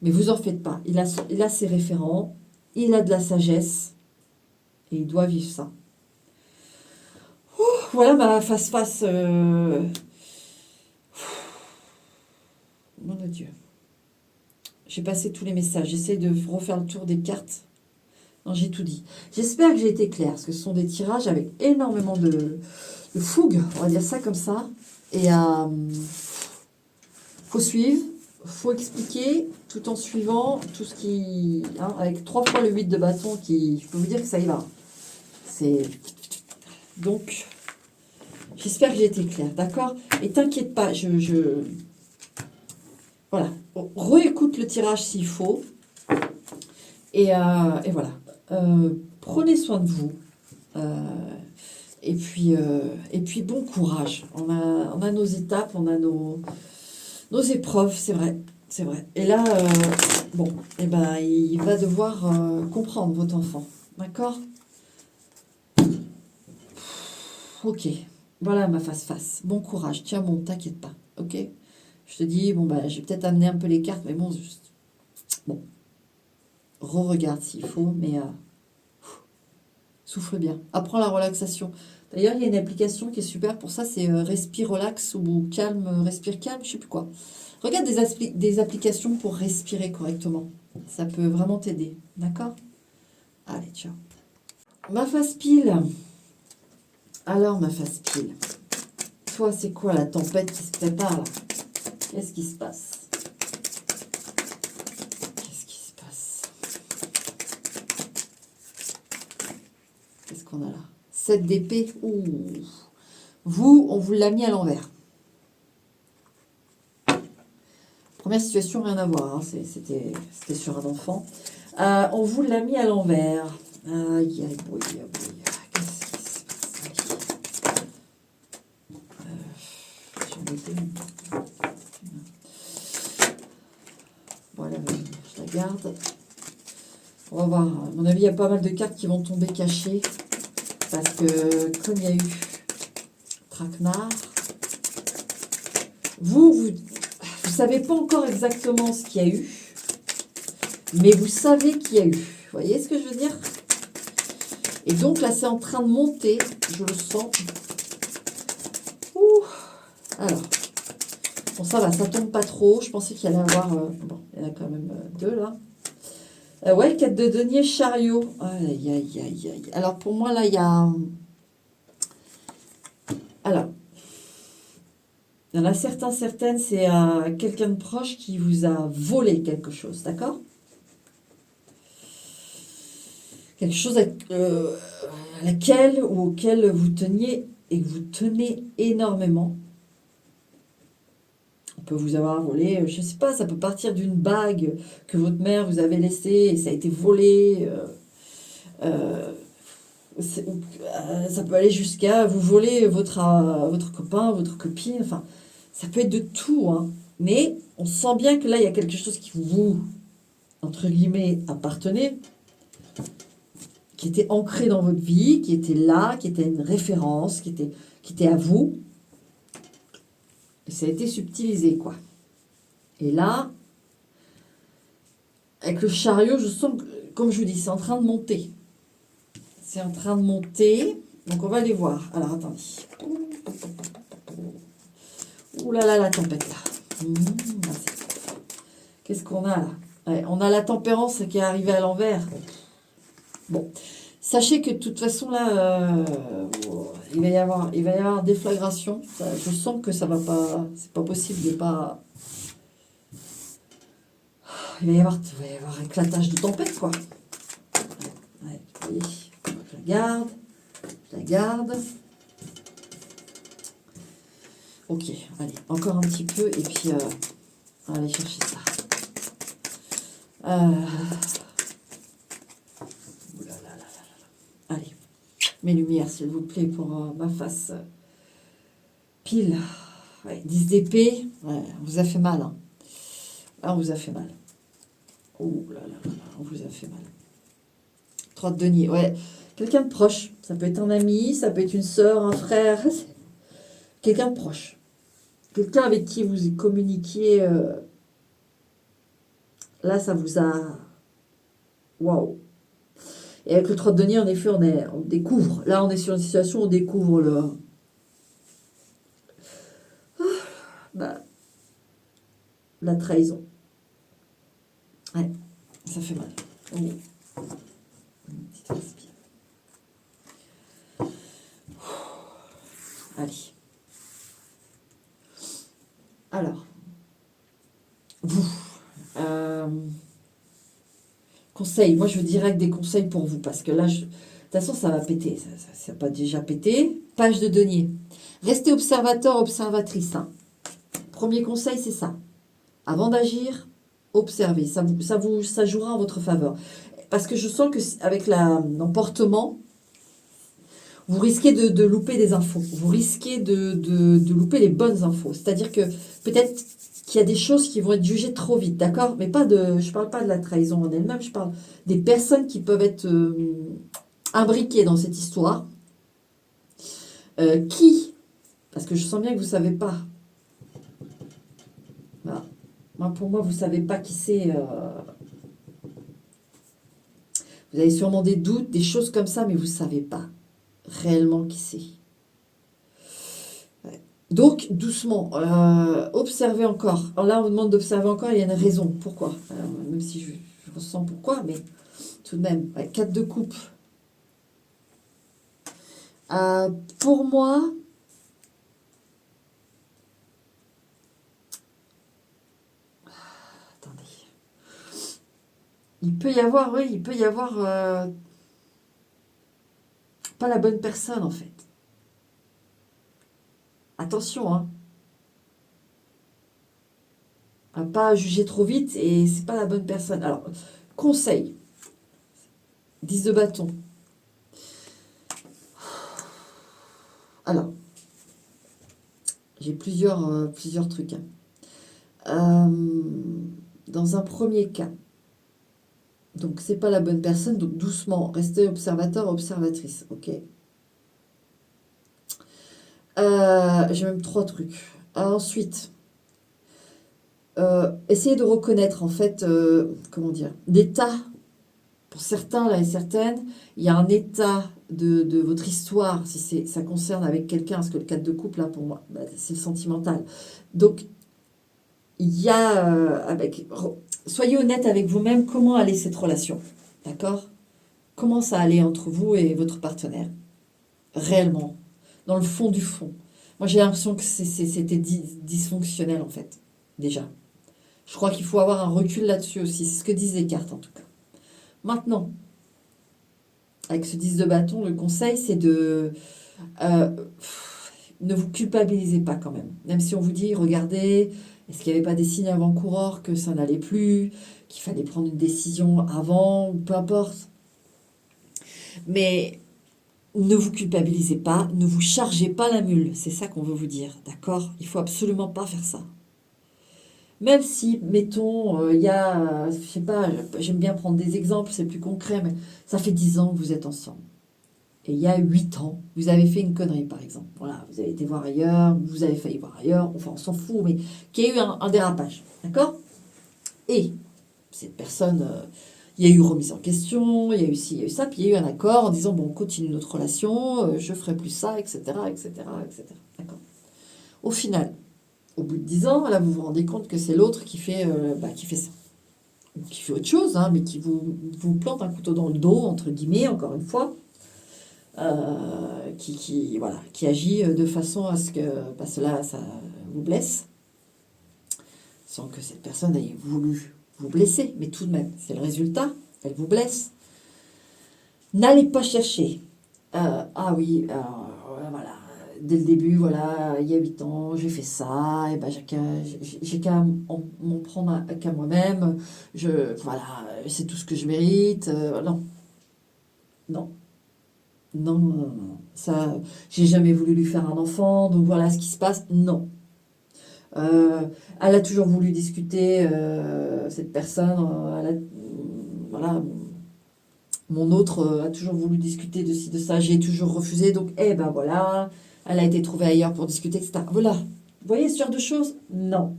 Mais vous en faites pas. Il a ses référents, il a de la sagesse, et il doit vivre ça. Voilà ma face-face. Mon Dieu. J'ai passé tous les messages. J'essaie de refaire le tour des cartes. Non, j'ai tout dit. J'espère que j'ai été claire, parce que ce sont des tirages avec énormément de fougue, on va dire ça comme ça. Et faut suivre, faut expliquer, tout en suivant tout ce qui... Hein, avec 3 fois le 8 de bâton, qui, je peux vous dire que ça y va. C'est... Donc, j'espère que j'ai été claire, d'accord? Et t'inquiète pas, voilà. Réécoute le tirage s'il faut. Et voilà. Prenez soin de vous. Et puis bon courage. On a nos étapes, on a nos épreuves, c'est vrai. C'est vrai. Et là, bon, eh ben, il va devoir comprendre, votre enfant. D'accord? Ok. Voilà ma face-face. Bon courage. Tiens bon, t'inquiète pas. Ok? Je te dis, bon, bah, je vais peut-être amener un peu les cartes, mais bon, bon. Re-regarde s'il faut, mais souffle bien. Apprends la relaxation. D'ailleurs, il y a une application qui est super pour ça, c'est Respire Relax ou Calme, Respire Calme, je sais plus quoi. Regarde des applications pour respirer correctement. Ça peut vraiment t'aider. D'accord? Allez, ciao. Ma face pile. Alors, ma face pile. Toi, c'est quoi la tempête qui se prépare là? Qu'est-ce qui se passe? Qu'est-ce qui se passe? Qu'est-ce qu'on a là? 7 d'épée. Ouh. Vous, on vous l'a mis à l'envers. Première situation, rien à voir. Hein. C'était sur un enfant. On vous l'a mis à l'envers. Aïe, aïe, boy, aïe, boy. Qu'est-ce qui se passe? J'ai noté. Voilà, je la garde. On va voir. À mon avis, il y a pas mal de cartes qui vont tomber cachées. Parce que, comme il y a eu Traquenard, vous savez pas encore exactement ce qu'il y a eu, mais vous savez qu'il y a eu. Vous voyez ce que je veux dire? Et donc là, c'est en train de monter, je le sens. Ouh. Alors, bon, ça va, ça tombe pas trop. Je pensais qu'il y allait avoir... bon, il y en a quand même 2 là. Ouais, 4 de denier, chariot. Aïe, aïe, aïe, aïe. Alors, pour moi, là, il y a... Alors, il y en a certaines, c'est quelqu'un de proche qui vous a volé quelque chose, d'accord? Quelque chose à laquelle ou auquel vous teniez et que vous tenez énormément. On peut vous avoir volé, je ne sais pas, ça peut partir d'une bague que votre mère vous avait laissée et ça a été volé. Ça peut aller jusqu'à vous voler votre copain, votre copine, enfin, ça peut être de tout, hein. Mais on sent bien que là, il y a quelque chose qui vous, entre guillemets, appartenait, qui était ancré dans votre vie, qui était là, qui était une référence, qui était à vous. Et ça a été subtilisé, quoi. Et là, avec le chariot, je sens que, comme je vous dis, c'est en train de monter. C'est en train de monter. Donc, on va aller voir. Alors, attendez. Ouh là là, la tempête, là. Qu'est-ce qu'on a, là? Ouais, on a la tempérance qui est arrivée à l'envers. Bon. Sachez que de toute façon, là, il va y avoir déflagration. Je sens que ça va pas... C'est pas possible de pas... Il va y avoir éclatage de tempête, quoi. Ouais, vous voyez. Je la garde. Ok, allez, encore un petit peu, et puis on va aller chercher ça. Allez, mes lumières, s'il vous plaît, pour ma face. Pile. Ouais, 10 d'épée. Ouais, on vous a fait mal. Hein. Là, on vous a fait mal. Oh là là là, on vous a fait mal. 3 de denier, ouais. Quelqu'un de proche. Ça peut être un ami, ça peut être une sœur, un frère. Quelqu'un de proche. Quelqu'un avec qui vous communiquiez Là, ça vous a... Waouh. Et avec le 3 de denier, en effet, on découvre. Là, on est sur une situation où on découvre bah, la trahison. Ouais, ça fait mal. Oh. Une petite respire. Allez. Alors, vous, conseils, moi je veux direct des conseils pour vous, parce que là, de toute façon, ça va péter, ça n'a pas déjà pété. Page de denier. Restez observateur, observatrice. Hein. Premier conseil, c'est ça. Avant d'agir, observez. Ça jouera en votre faveur. Parce que je sens que avec l'emportement, vous risquez de louper des infos. Vous risquez de louper les bonnes infos. C'est-à-dire que peut-être qu'il y a des choses qui vont être jugées trop vite, d'accord? Mais je parle pas de la trahison en elle-même, je parle des personnes qui peuvent être imbriquées dans cette histoire. Parce que je sens bien que vous ne savez pas. Voilà. Pour moi, vous ne savez pas qui c'est. Vous avez sûrement des doutes, des choses comme ça, mais vous ne savez pas réellement qui c'est. Ouais. Donc, doucement, observez encore. Alors là, on vous demande d'observer encore, il y a une raison. Pourquoi? Même si je ressens pourquoi, mais tout de même. Ouais, 4 de coupe. Pour moi, attendez. Il peut y avoir pas la bonne personne en fait. Attention, hein. À pas juger trop vite et c'est pas la bonne personne. Alors, conseil. 10 de bâton. Alors, j'ai plusieurs trucs. Hein. Dans un premier cas, donc c'est pas la bonne personne, donc doucement, restez observateur, observatrice, ok. J'ai même 3 trucs. Ensuite, essayez de reconnaître en fait, comment dire, l'état. Pour certains là et certaines, il y a un état de votre histoire, si ça concerne avec quelqu'un, parce que le 4 de couple là pour moi, c'est le sentimental. Donc il y a soyez honnête avec vous-même, comment allait cette relation, d'accord? Comment ça allait entre vous et votre partenaire, réellement, dans le fond du fond. Moi j'ai l'impression que c'était dysfonctionnel en fait, déjà. Je crois qu'il faut avoir un recul là-dessus aussi, c'est ce que disent les cartes en tout cas. Maintenant, avec ce 10 de bâton, le conseil, c'est ne vous culpabilisez pas quand même. Même si on vous dit, regardez, est-ce qu'il n'y avait pas des signes avant-coureurs que ça n'allait plus, qu'il fallait prendre une décision avant, ou peu importe. Mais ne vous culpabilisez pas, ne vous chargez pas la mule. C'est ça qu'on veut vous dire, d'accord? Il faut absolument pas faire ça. Même si, mettons, il y a, je sais pas, j'aime bien prendre des exemples, c'est plus concret, mais ça fait 10 ans que vous êtes ensemble. Et il y a 8 ans, vous avez fait une connerie, par exemple. Voilà, vous avez été voir ailleurs, vous avez failli voir ailleurs, enfin, on s'en fout, mais qu'il y a eu un dérapage, d'accord? Et cette personne, il y a eu remise en question, il y a eu ci, il y a eu ça, puis il y a eu un accord en disant, bon, on continue notre relation, je ferai plus ça, etc., etc., etc., d'accord? Au final, au bout de 10 ans, là, vous vous rendez compte que c'est l'autre qui fait ça. Ou qui fait autre chose, hein, mais qui vous plante un couteau dans le dos, entre guillemets, encore une fois, qui agit de façon à ce que cela, ça vous blesse, sans que cette personne ait voulu vous blesser, mais tout de même, c'est le résultat, elle vous blesse. N'allez pas chercher. Oui, voilà, dès le début, voilà, il y a 8 ans, j'ai fait ça, et ben j'ai qu'à m'en prendre qu'à moi-même, voilà, c'est tout ce que je mérite. Non, non, non, non, non, non. Ça, j'ai jamais voulu lui faire un enfant, donc voilà ce qui se passe. Non. Elle a toujours voulu discuter, cette personne, voilà, mon autre a toujours voulu discuter de ci, de ça, j'ai toujours refusé, donc voilà, elle a été trouvée ailleurs pour discuter, etc. Voilà. Vous voyez ce genre de choses? Non.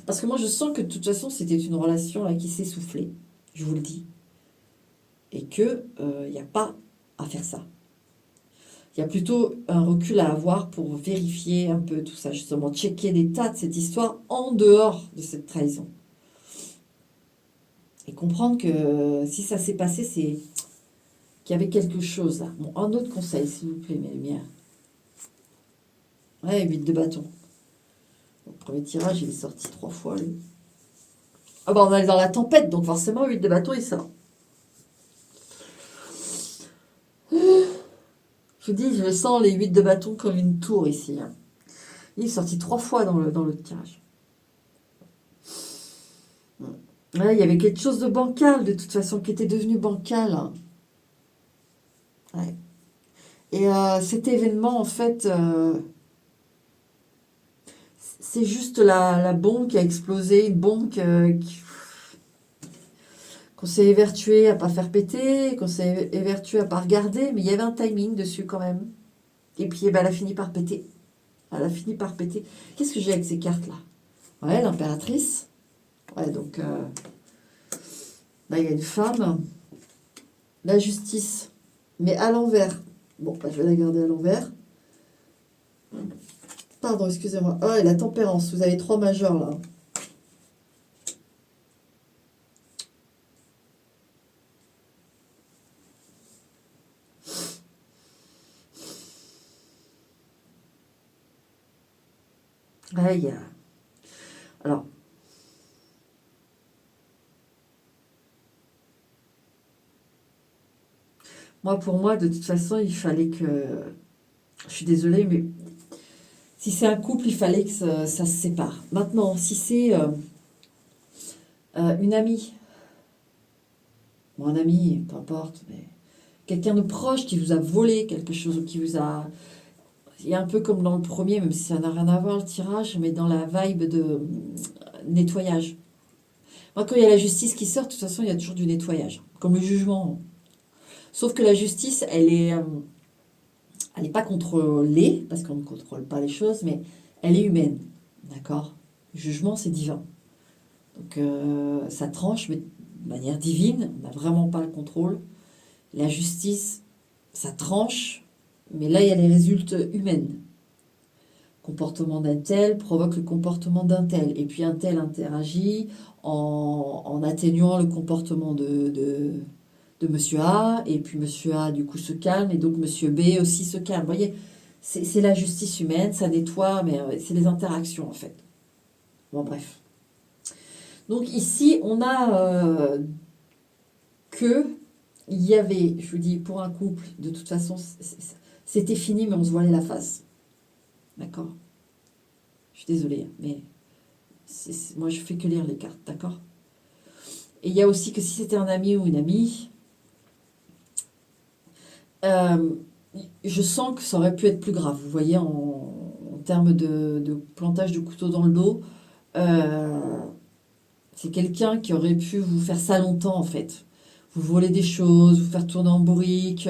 Parce que moi, je sens que de toute façon, c'était une relation là qui s'essoufflait, je vous le dis. Et que il n'y a pas à faire ça. Il y a plutôt un recul à avoir pour vérifier un peu tout ça, justement, checker des tas de cette histoire en dehors de cette trahison. Et comprendre que si ça s'est passé, c'est qu'il y avait quelque chose là. Bon, un autre conseil, s'il vous plaît, mes lumières. Ouais, 8 de bâton. Le premier tirage, il est sorti 3 fois, lui. Ah bah, on est dans la tempête, donc forcément, 8 de bâton, il sort. Je vous dis, je sens les 8 de bâton comme une tour ici, hein. Il est sorti 3 fois dans le tirage. Ouais, il y avait quelque chose de bancal, de toute façon, qui était devenu bancal, hein. Ouais. Et cet événement, en fait, c'est juste la bombe qui a explosé, une bombe qu'on s'est évertué à pas faire péter, qu'on s'est évertué à pas regarder, mais il y avait un timing dessus quand même. Et puis, eh ben, elle a fini par péter. Elle a fini par péter. Qu'est-ce que j'ai avec ces cartes-là? Ouais, l'impératrice. Ouais, donc, là, il y a une femme. La justice, mais à l'envers. Bon, bah, je vais la garder à l'envers. Pardon, excusez-moi. Ah, et la tempérance. Vous avez 3 majeurs, là. Ah, il y a... Alors, pour moi, de toute façon, il fallait que... Je suis désolée, mais si c'est un couple, il fallait que ça se sépare. Maintenant, si c'est une amie, ou un ami, peu importe, mais quelqu'un de proche qui vous a volé quelque chose ou qui vous a... Il y a un peu comme dans le premier, même si ça n'a rien à voir le tirage, mais dans la vibe de nettoyage. Moi, quand il y a la justice qui sort, de toute façon, il y a toujours du nettoyage, comme le jugement. Sauf que la justice, elle est pas contrôlée, parce qu'on ne contrôle pas les choses, mais elle est humaine. D'accord? Le jugement, c'est divin. Donc, ça tranche, mais de manière divine, on n'a vraiment pas le contrôle. La justice, ça tranche, mais là, il y a les résultats humains. Comportement d'un tel provoque le comportement d'un tel. Et puis un tel interagit en atténuant le comportement de monsieur A. Et puis monsieur A, du coup, se calme. Et donc monsieur B aussi se calme. Vous voyez, c'est la justice humaine, ça nettoie, mais c'est les interactions, en fait. Bon, bref. Donc ici, on a que il y avait, je vous dis, pour un couple, de toute façon, c'était fini, mais on se voilait la face. D'accord? Je suis désolée, mais moi, je fais que lire les cartes, d'accord? Et il y a aussi que si c'était un ami ou une amie, euh, je sens que ça aurait pu être plus grave. Vous voyez, en termes de plantage de couteau dans le dos, euh, c'est quelqu'un qui aurait pu vous faire ça longtemps, en fait. Vous voler des choses, vous faire tourner en bourrique.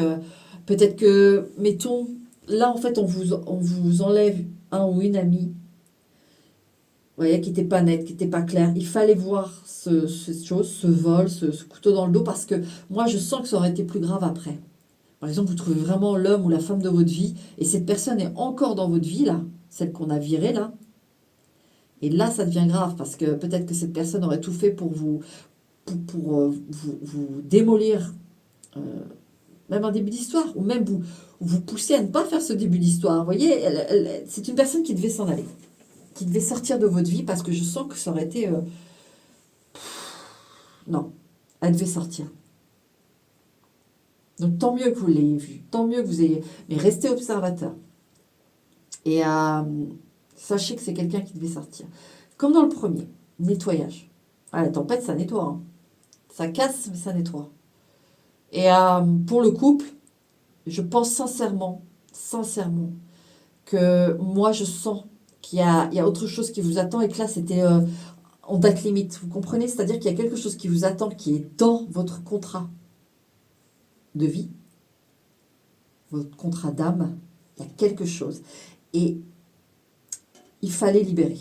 Peut-être que, mettons, là, en fait, on vous enlève un ou une amie, vous voyez, qui n'était pas net, qui n'était pas clair. Il fallait voir cette chose, ce vol, ce couteau dans le dos, parce que moi, je sens que ça aurait été plus grave après. Par exemple, vous trouvez vraiment l'homme ou la femme de votre vie, et cette personne est encore dans votre vie, là, celle qu'on a virée, là. Et là, ça devient grave, parce que peut-être que cette personne aurait tout fait pour vous démolir, euh, même un début d'histoire, ou même vous pousser à ne pas faire ce début d'histoire. Vous voyez, c'est une personne qui devait s'en aller, qui devait sortir de votre vie, parce que je sens que ça aurait été... non, elle devait sortir. Donc tant mieux que vous l'ayez vu, tant mieux que vous ayez... Mais restez observateur. Et sachez que c'est quelqu'un qui devait sortir. Comme dans le premier, nettoyage. Ah, la tempête, ça nettoie, hein. Ça casse, mais ça nettoie. Et pour le couple, je pense sincèrement, que moi, je sens il y a autre chose qui vous attend et que là, c'était en date limite. Vous comprenez? C'est-à-dire qu'il y a quelque chose qui vous attend, qui est dans votre contrat de vie, votre contrat d'âme. Il y a quelque chose. Et il fallait libérer.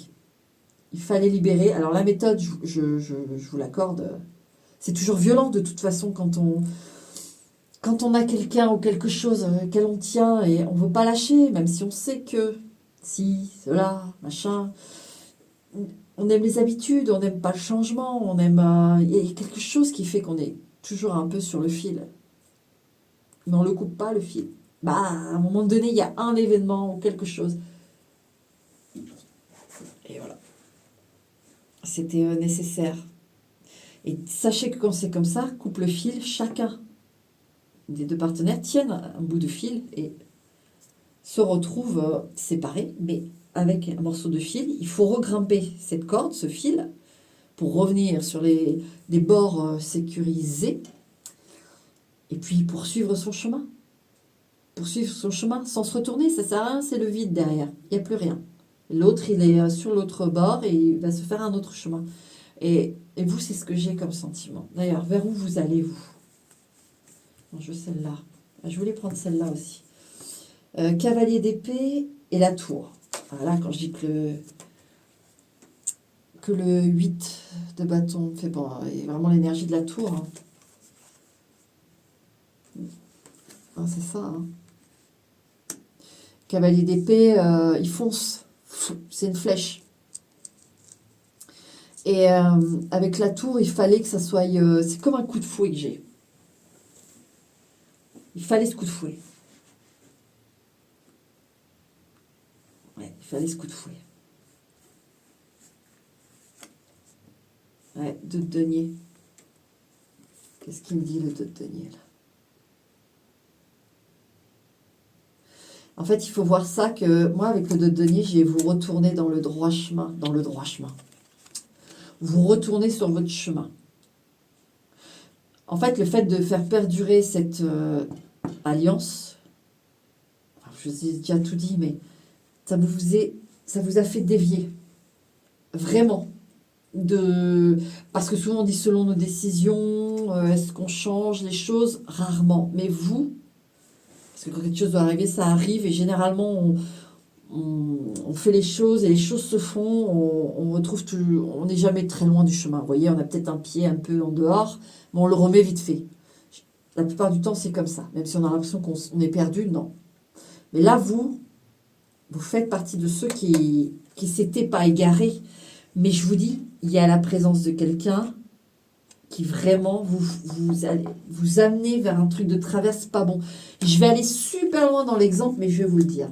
Il fallait libérer. Alors la méthode, je vous l'accorde, c'est toujours violent de toute façon quand on a quelqu'un ou quelque chose auquel on tient et on ne veut pas lâcher, même si on sait que, si, cela, machin. On aime les habitudes, on n'aime pas le changement, on aime. Il y a quelque chose qui fait qu'on est toujours un peu sur le fil. Mais on ne le coupe pas, le fil. Bah, à un moment donné, il y a un événement ou quelque chose. Et voilà. C'était nécessaire. Et sachez que quand c'est comme ça, coupe le fil, chacun des deux partenaires tiennent un bout de fil et se retrouvent séparés, mais avec un morceau de fil. Il faut regrimper cette corde, ce fil, pour revenir sur des bords sécurisés et puis poursuivre son chemin. Poursuivre son chemin sans se retourner, ça sert à rien, c'est le vide derrière. Il n'y a plus rien. L'autre, il est sur l'autre bord et il va se faire un autre chemin. Et vous, c'est ce que j'ai comme sentiment. D'ailleurs, vers où vous allez, vous? Non, je veux celle-là. Je voulais prendre celle-là aussi. Cavalier d'épée et la tour. Voilà, quand je dis que le 8 de bâton fait bon, et vraiment l'énergie de la tour. Hein. Ah, c'est ça. Hein. Cavalier d'épée, il fonce. C'est une flèche. Et avec la tour, il fallait que ça soit... c'est comme un coup de fouet que j'ai. Il fallait ce coup de fouet. Ouais, il fallait ce coup de fouet. Ouais, 2 de denier. Qu'est-ce qu'il me dit, le 2 de denier, là? En fait, il faut voir ça que moi, avec le 2 de denier, je vais vous retourner dans le droit chemin. Dans le droit chemin. Vous retournez sur votre chemin. En fait, le fait de faire perdurer cette alliance, je vous ai déjà tout dit, mais ça vous a fait dévier. Vraiment. Parce que souvent on dit selon nos décisions, est-ce qu'on change les choses? Rarement. Mais vous, parce que quand quelque chose doit arriver, ça arrive et généralement on fait les choses et les choses se font, on retrouve on n'est jamais très loin du chemin. Vous voyez, on a peut-être un pied un peu en dehors, mais on le remet vite fait. La plupart du temps, c'est comme ça. Même si on a l'impression qu'on est perdu, non. Mais là, vous faites partie de ceux qui s'étaient pas égarés. Mais je vous dis, il y a la présence de quelqu'un qui vraiment vous amener vers un truc de traverse pas bon. Je vais aller super loin dans l'exemple, mais je vais vous le dire.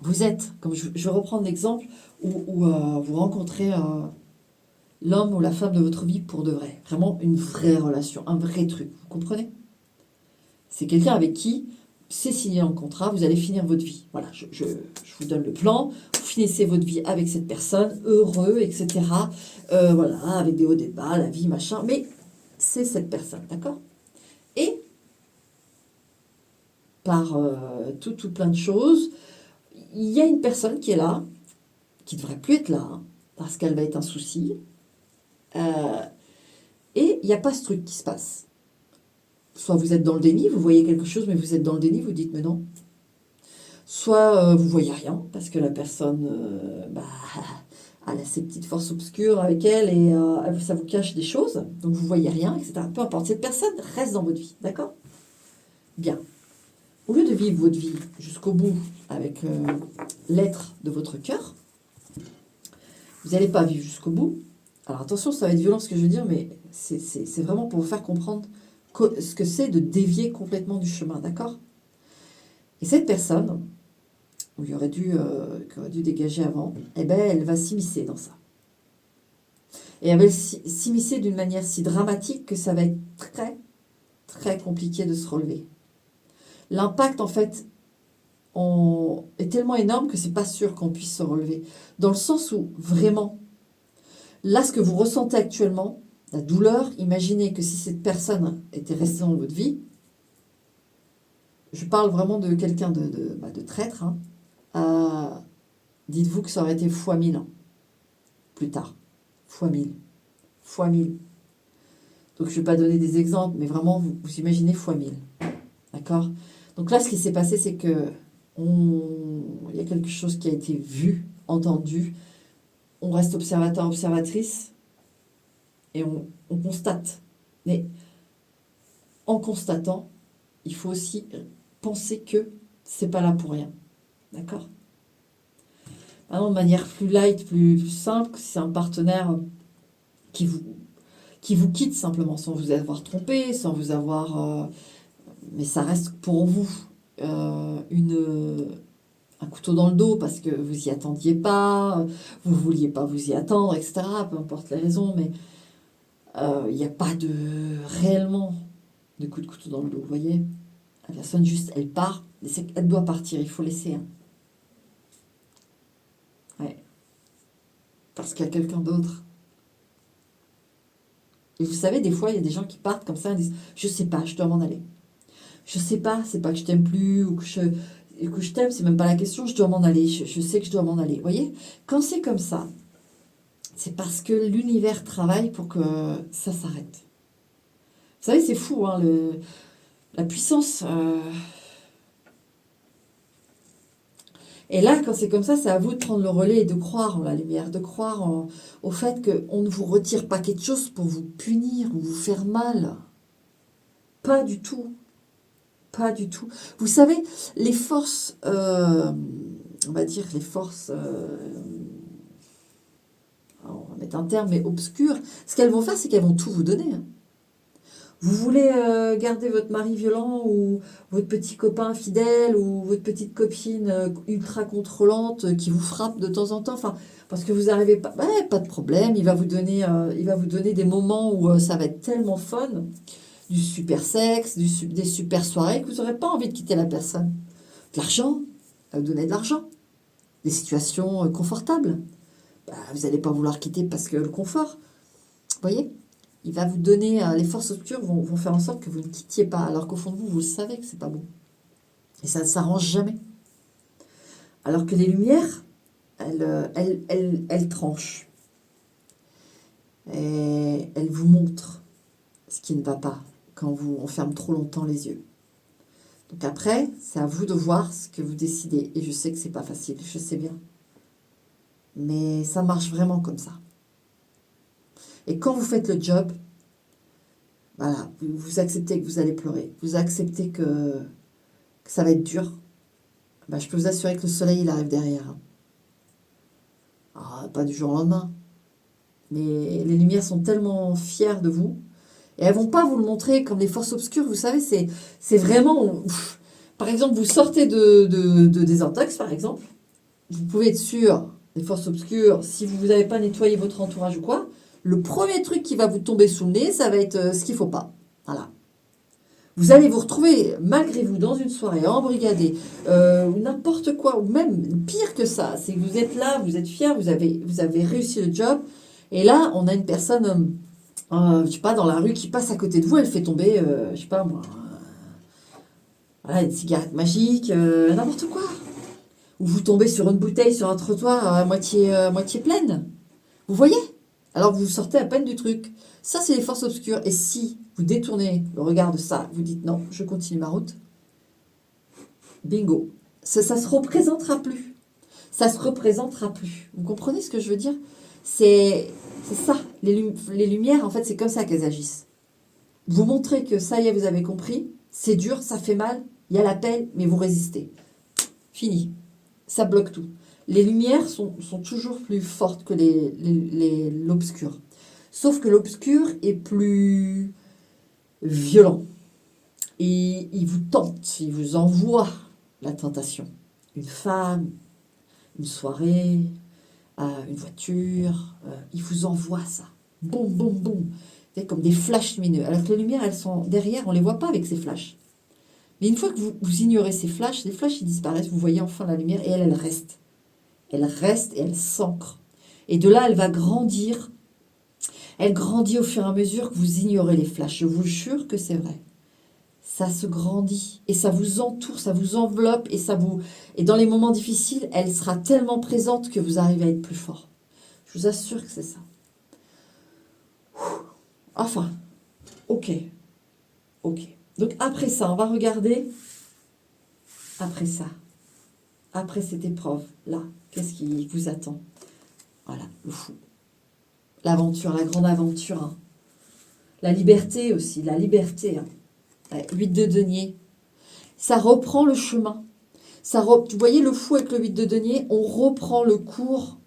Vous êtes, comme je vais reprendre l'exemple, où vous rencontrez l'homme ou la femme de votre vie pour de vrai. Vraiment une vraie relation, un vrai truc. Vous comprenez? C'est quelqu'un avec qui c'est signé un contrat, vous allez finir votre vie. Voilà, je vous donne le plan, vous finissez votre vie avec cette personne, heureux, etc. Voilà, avec des hauts, des bas, la vie, machin, mais c'est cette personne, d'accord? Et par tout plein de choses, il y a une personne qui est là, qui ne devrait plus être là, hein, parce qu'elle va être un souci, et il n'y a pas ce truc qui se passe. Soit vous êtes dans le déni, vous voyez quelque chose, mais vous êtes dans le déni, vous dites mais non. Soit vous voyez rien, parce que la personne, elle a ses petites forces obscures avec elle et ça vous cache des choses, donc vous voyez rien, etc. Peu importe, cette personne reste dans votre vie, d'accord? Bien. Au lieu de vivre votre vie jusqu'au bout avec l'être de votre cœur, vous n'allez pas vivre jusqu'au bout. Alors attention, ça va être violent ce que je veux dire, mais c'est vraiment pour vous faire comprendre ce que c'est de dévier complètement du chemin, d'accord? Et cette personne, qui aurait dû dégager avant, eh ben, elle va s'immiscer dans ça. Et elle va s'immiscer d'une manière si dramatique que ça va être très, très compliqué de se relever. L'impact, en fait, est tellement énorme que c'est pas sûr qu'on puisse se relever. Dans le sens où, vraiment, là, ce que vous ressentez actuellement, la douleur, imaginez que si cette personne était restée dans votre vie, je parle vraiment de quelqu'un de traître, hein, dites-vous que ça aurait été fois 1000 ans, plus tard. Fois 1000. Fois 1000. Donc je ne vais pas donner des exemples, mais vraiment, vous imaginez fois 1000. D'accord? Donc là, ce qui s'est passé, c'est que il y a quelque chose qui a été vu, entendu, on reste observateur, observatrice, et on constate. Mais en constatant, il faut aussi penser que c'est pas là pour rien. D'accord? Maintenant, de manière plus light, plus simple, si c'est un partenaire qui vous quitte simplement, sans vous avoir trompé, sans vous avoir... mais ça reste pour vous un couteau dans le dos parce que vous y attendiez pas, vous vouliez pas vous y attendre, etc. Peu importe les raisons, mais il n'y a pas réellement de coup de couteau dans le dos, vous voyez? La personne juste, elle part, elle doit partir, il faut laisser. Hein. Ouais. Parce qu'il y a quelqu'un d'autre. Et vous savez, des fois, il y a des gens qui partent comme ça et disent, je sais pas, je dois m'en aller. Je sais pas, c'est pas que je t'aime plus ou que je t'aime, c'est même pas la question, je dois m'en aller, je sais que je dois m'en aller. Vous voyez? Quand c'est comme ça, c'est parce que l'univers travaille pour que ça s'arrête. Vous savez, c'est fou, hein, la puissance. Et là, quand c'est comme ça, c'est à vous de prendre le relais et de croire en la lumière, de croire au fait qu'on ne vous retire pas quelque chose pour vous punir ou vous faire mal. Pas du tout. Pas du tout. Vous savez, les forces, on va dire les forces, on va mettre un terme, mais obscures, ce qu'elles vont faire, c'est qu'elles vont tout vous donner. Hein. Vous voulez garder votre mari violent ou votre petit copain fidèle ou votre petite copine ultra contrôlante qui vous frappe de temps en temps, enfin, parce que vous n'arrivez pas, ouais, pas de problème, il va vous donner des moments où ça va être tellement fun, du super sexe, des super soirées que vous n'aurez pas envie de quitter la personne. De l'argent, il va vous donner de l'argent, des situations confortables. Bah, vous n'allez pas vouloir quitter parce que le confort, vous voyez? Il va vous donner, les forces obscures vont faire en sorte que vous ne quittiez pas, alors qu'au fond de vous, vous le savez que c'est pas bon. Et ça ne s'arrange jamais. Alors que les lumières, elles tranchent. Et elles vous montrent ce qui ne va pas quand on ferme trop longtemps les yeux. Donc après, c'est à vous de voir ce que vous décidez. Et je sais que c'est pas facile, je sais bien. Mais ça marche vraiment comme ça. Et quand vous faites le job, voilà, vous acceptez que vous allez pleurer. Vous acceptez que ça va être dur. Ben, je peux vous assurer que le soleil, il arrive derrière. Ah, pas du jour au lendemain. Mais les lumières sont tellement fières de vous. Et elles vont pas vous le montrer comme les forces obscures. Vous savez, c'est vraiment... Par exemple, vous sortez de désintox, par exemple. Vous pouvez être sûr, les forces obscures, si vous n'avez pas nettoyé votre entourage ou quoi, le premier truc qui va vous tomber sous le nez, ça va être ce qu'il ne faut pas. Voilà. Vous allez vous retrouver, malgré vous, dans une soirée embrigadée, ou n'importe quoi, ou même pire que ça, c'est que vous êtes là, vous êtes fiers, vous avez réussi le job, et là, on a une personne, je sais pas, dans la rue qui passe à côté de vous, elle fait tomber, je sais pas moi, voilà, une cigarette magique, n'importe quoi. Ou vous tombez sur une bouteille sur un trottoir à moitié pleine. Vous voyez? Alors vous sortez à peine du truc. Ça, c'est les forces obscures. Et si vous détournez le regard de ça, vous dites non, je continue ma route, bingo. Ça se représentera plus. Ça se représentera plus. Vous comprenez ce que je veux dire? C'est ça. Les lumières, en fait, c'est comme ça qu'elles agissent. Vous montrez que ça y est, vous avez compris. C'est dur, ça fait mal. Il y a l'appel, mais vous résistez. Fini. Ça bloque tout. Les lumières sont toujours plus fortes que l'obscur. Sauf que l'obscur est plus violent. Et il vous tente, il vous envoie la tentation. Une femme, une soirée, une voiture, il vous envoie ça. Boum, boum, boum. C'est comme des flashs lumineux. Alors que les lumières, elles sont derrière, on ne les voit pas avec ces flashs. Mais une fois que vous ignorez ces flashs, les flashs ils disparaissent, vous voyez enfin la lumière et elle reste. Elle reste et elle s'ancre. Et de là, elle va grandir. Elle grandit au fur et à mesure que vous ignorez les flashs. Je vous jure que c'est vrai. Ça se grandit et ça vous entoure, ça vous enveloppe et dans les moments difficiles, elle sera tellement présente que vous arrivez à être plus fort. Je vous assure que c'est ça. Enfin, ok. Donc après ça, on va regarder après ça. Après cette épreuve, là, qu'est-ce qui vous attend? Voilà, le fou. L'aventure, la grande aventure. Hein. La liberté aussi, la liberté. Hein. Ouais, 8 de denier. Ça reprend le chemin. Vous voyez le fou avec le 8 de denier, on reprend le cours.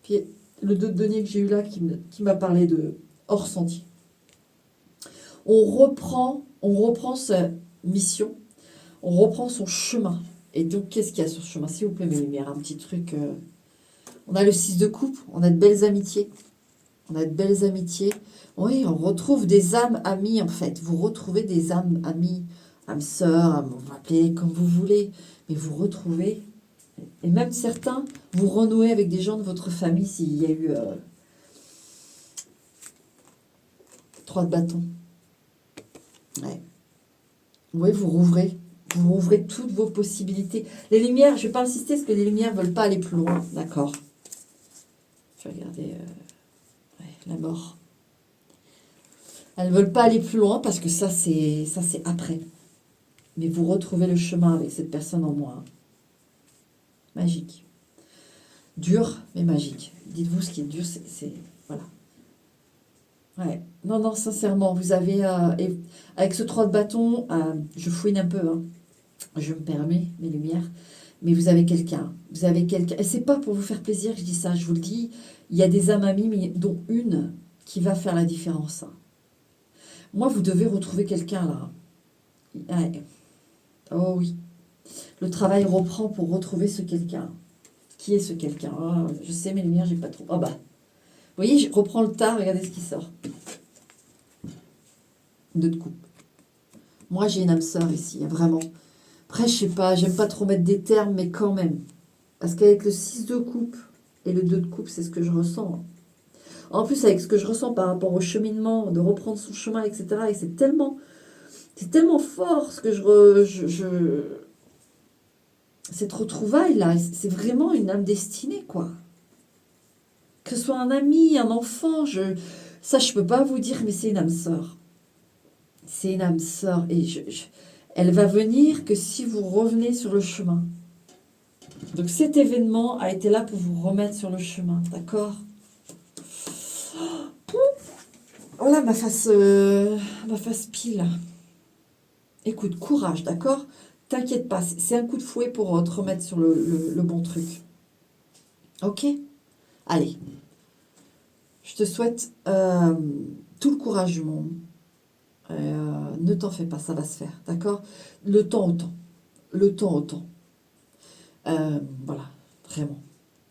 Puis le 2 de denier que j'ai eu là qui m'a parlé de hors sentier. On reprend sa mission, on reprend son chemin. Et donc, qu'est-ce qu'il y a sur ce chemin? S'il vous plaît, mes lumières, un petit truc. On a le 6 de coupe, on a de belles amitiés. On a de belles amitiés. Oui, on retrouve des âmes amies, en fait. Vous retrouvez des âmes amies, âmes sœurs, vous appelez comme vous voulez. Mais vous retrouvez, et même certains, vous renouez avec des gens de votre famille s'il y a eu 3 de bâton. Ouais. Oui, vous rouvrez toutes vos possibilités. Les lumières, je ne vais pas insister parce que les lumières ne veulent pas aller plus loin. D'accord. Je vais regarder la mort. Elles ne veulent pas aller plus loin parce que ça c'est après. Mais vous retrouvez le chemin avec cette personne en moi. Magique. Dur, mais magique. Dites-vous, ce qui est dur, c'est voilà. Ouais. Non, non, sincèrement, vous avez... avec ce 3 de bâton, je fouine un peu, hein. Je me permets, mes lumières. Mais vous avez quelqu'un. Vous avez quelqu'un. Et c'est pas pour vous faire plaisir que je dis ça, je vous le dis. Il y a des âmes amies, mais dont une qui va faire la différence. Hein. Moi, vous devez retrouver quelqu'un, là. Ouais. Oh oui. Le travail reprend pour retrouver ce quelqu'un. Qui est ce quelqu'un? Oh, je sais, mes lumières, j'ai pas trop... Ah bah. Vous voyez, je reprends le tas, regardez ce qui sort. 2 de coupe. Moi, j'ai une âme sœur ici, vraiment. Après, je sais pas, j'aime pas trop mettre des termes, mais quand même. Parce qu'avec le 6 de coupe et le 2 de coupe, c'est ce que je ressens. En plus, avec ce que je ressens par rapport au cheminement, de reprendre son chemin, etc. Et c'est tellement fort ce que cette retrouvaille-là, c'est vraiment une âme destinée, quoi. Que ce soit un ami, un enfant, ça, je peux pas vous dire, mais c'est une âme sœur. C'est une âme sœur. Et elle va venir que si vous revenez sur le chemin. Donc cet événement a été là pour vous remettre sur le chemin, d'accord? Voilà ma face pile. Écoute, courage, d'accord? T'inquiète pas, c'est un coup de fouet pour te remettre sur le bon truc. Ok? Allez. Je te souhaite tout le courage du monde. Ne t'en fais pas, ça va se faire, d'accord? Le temps au temps. Le temps au temps. Voilà, vraiment.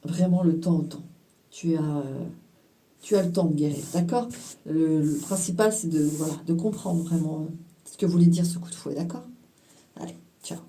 Vraiment le temps au temps. Tu as le temps de guérir, d'accord? Le principal, c'est de comprendre vraiment ce que voulait dire ce coup de fouet, d'accord? Allez, ciao.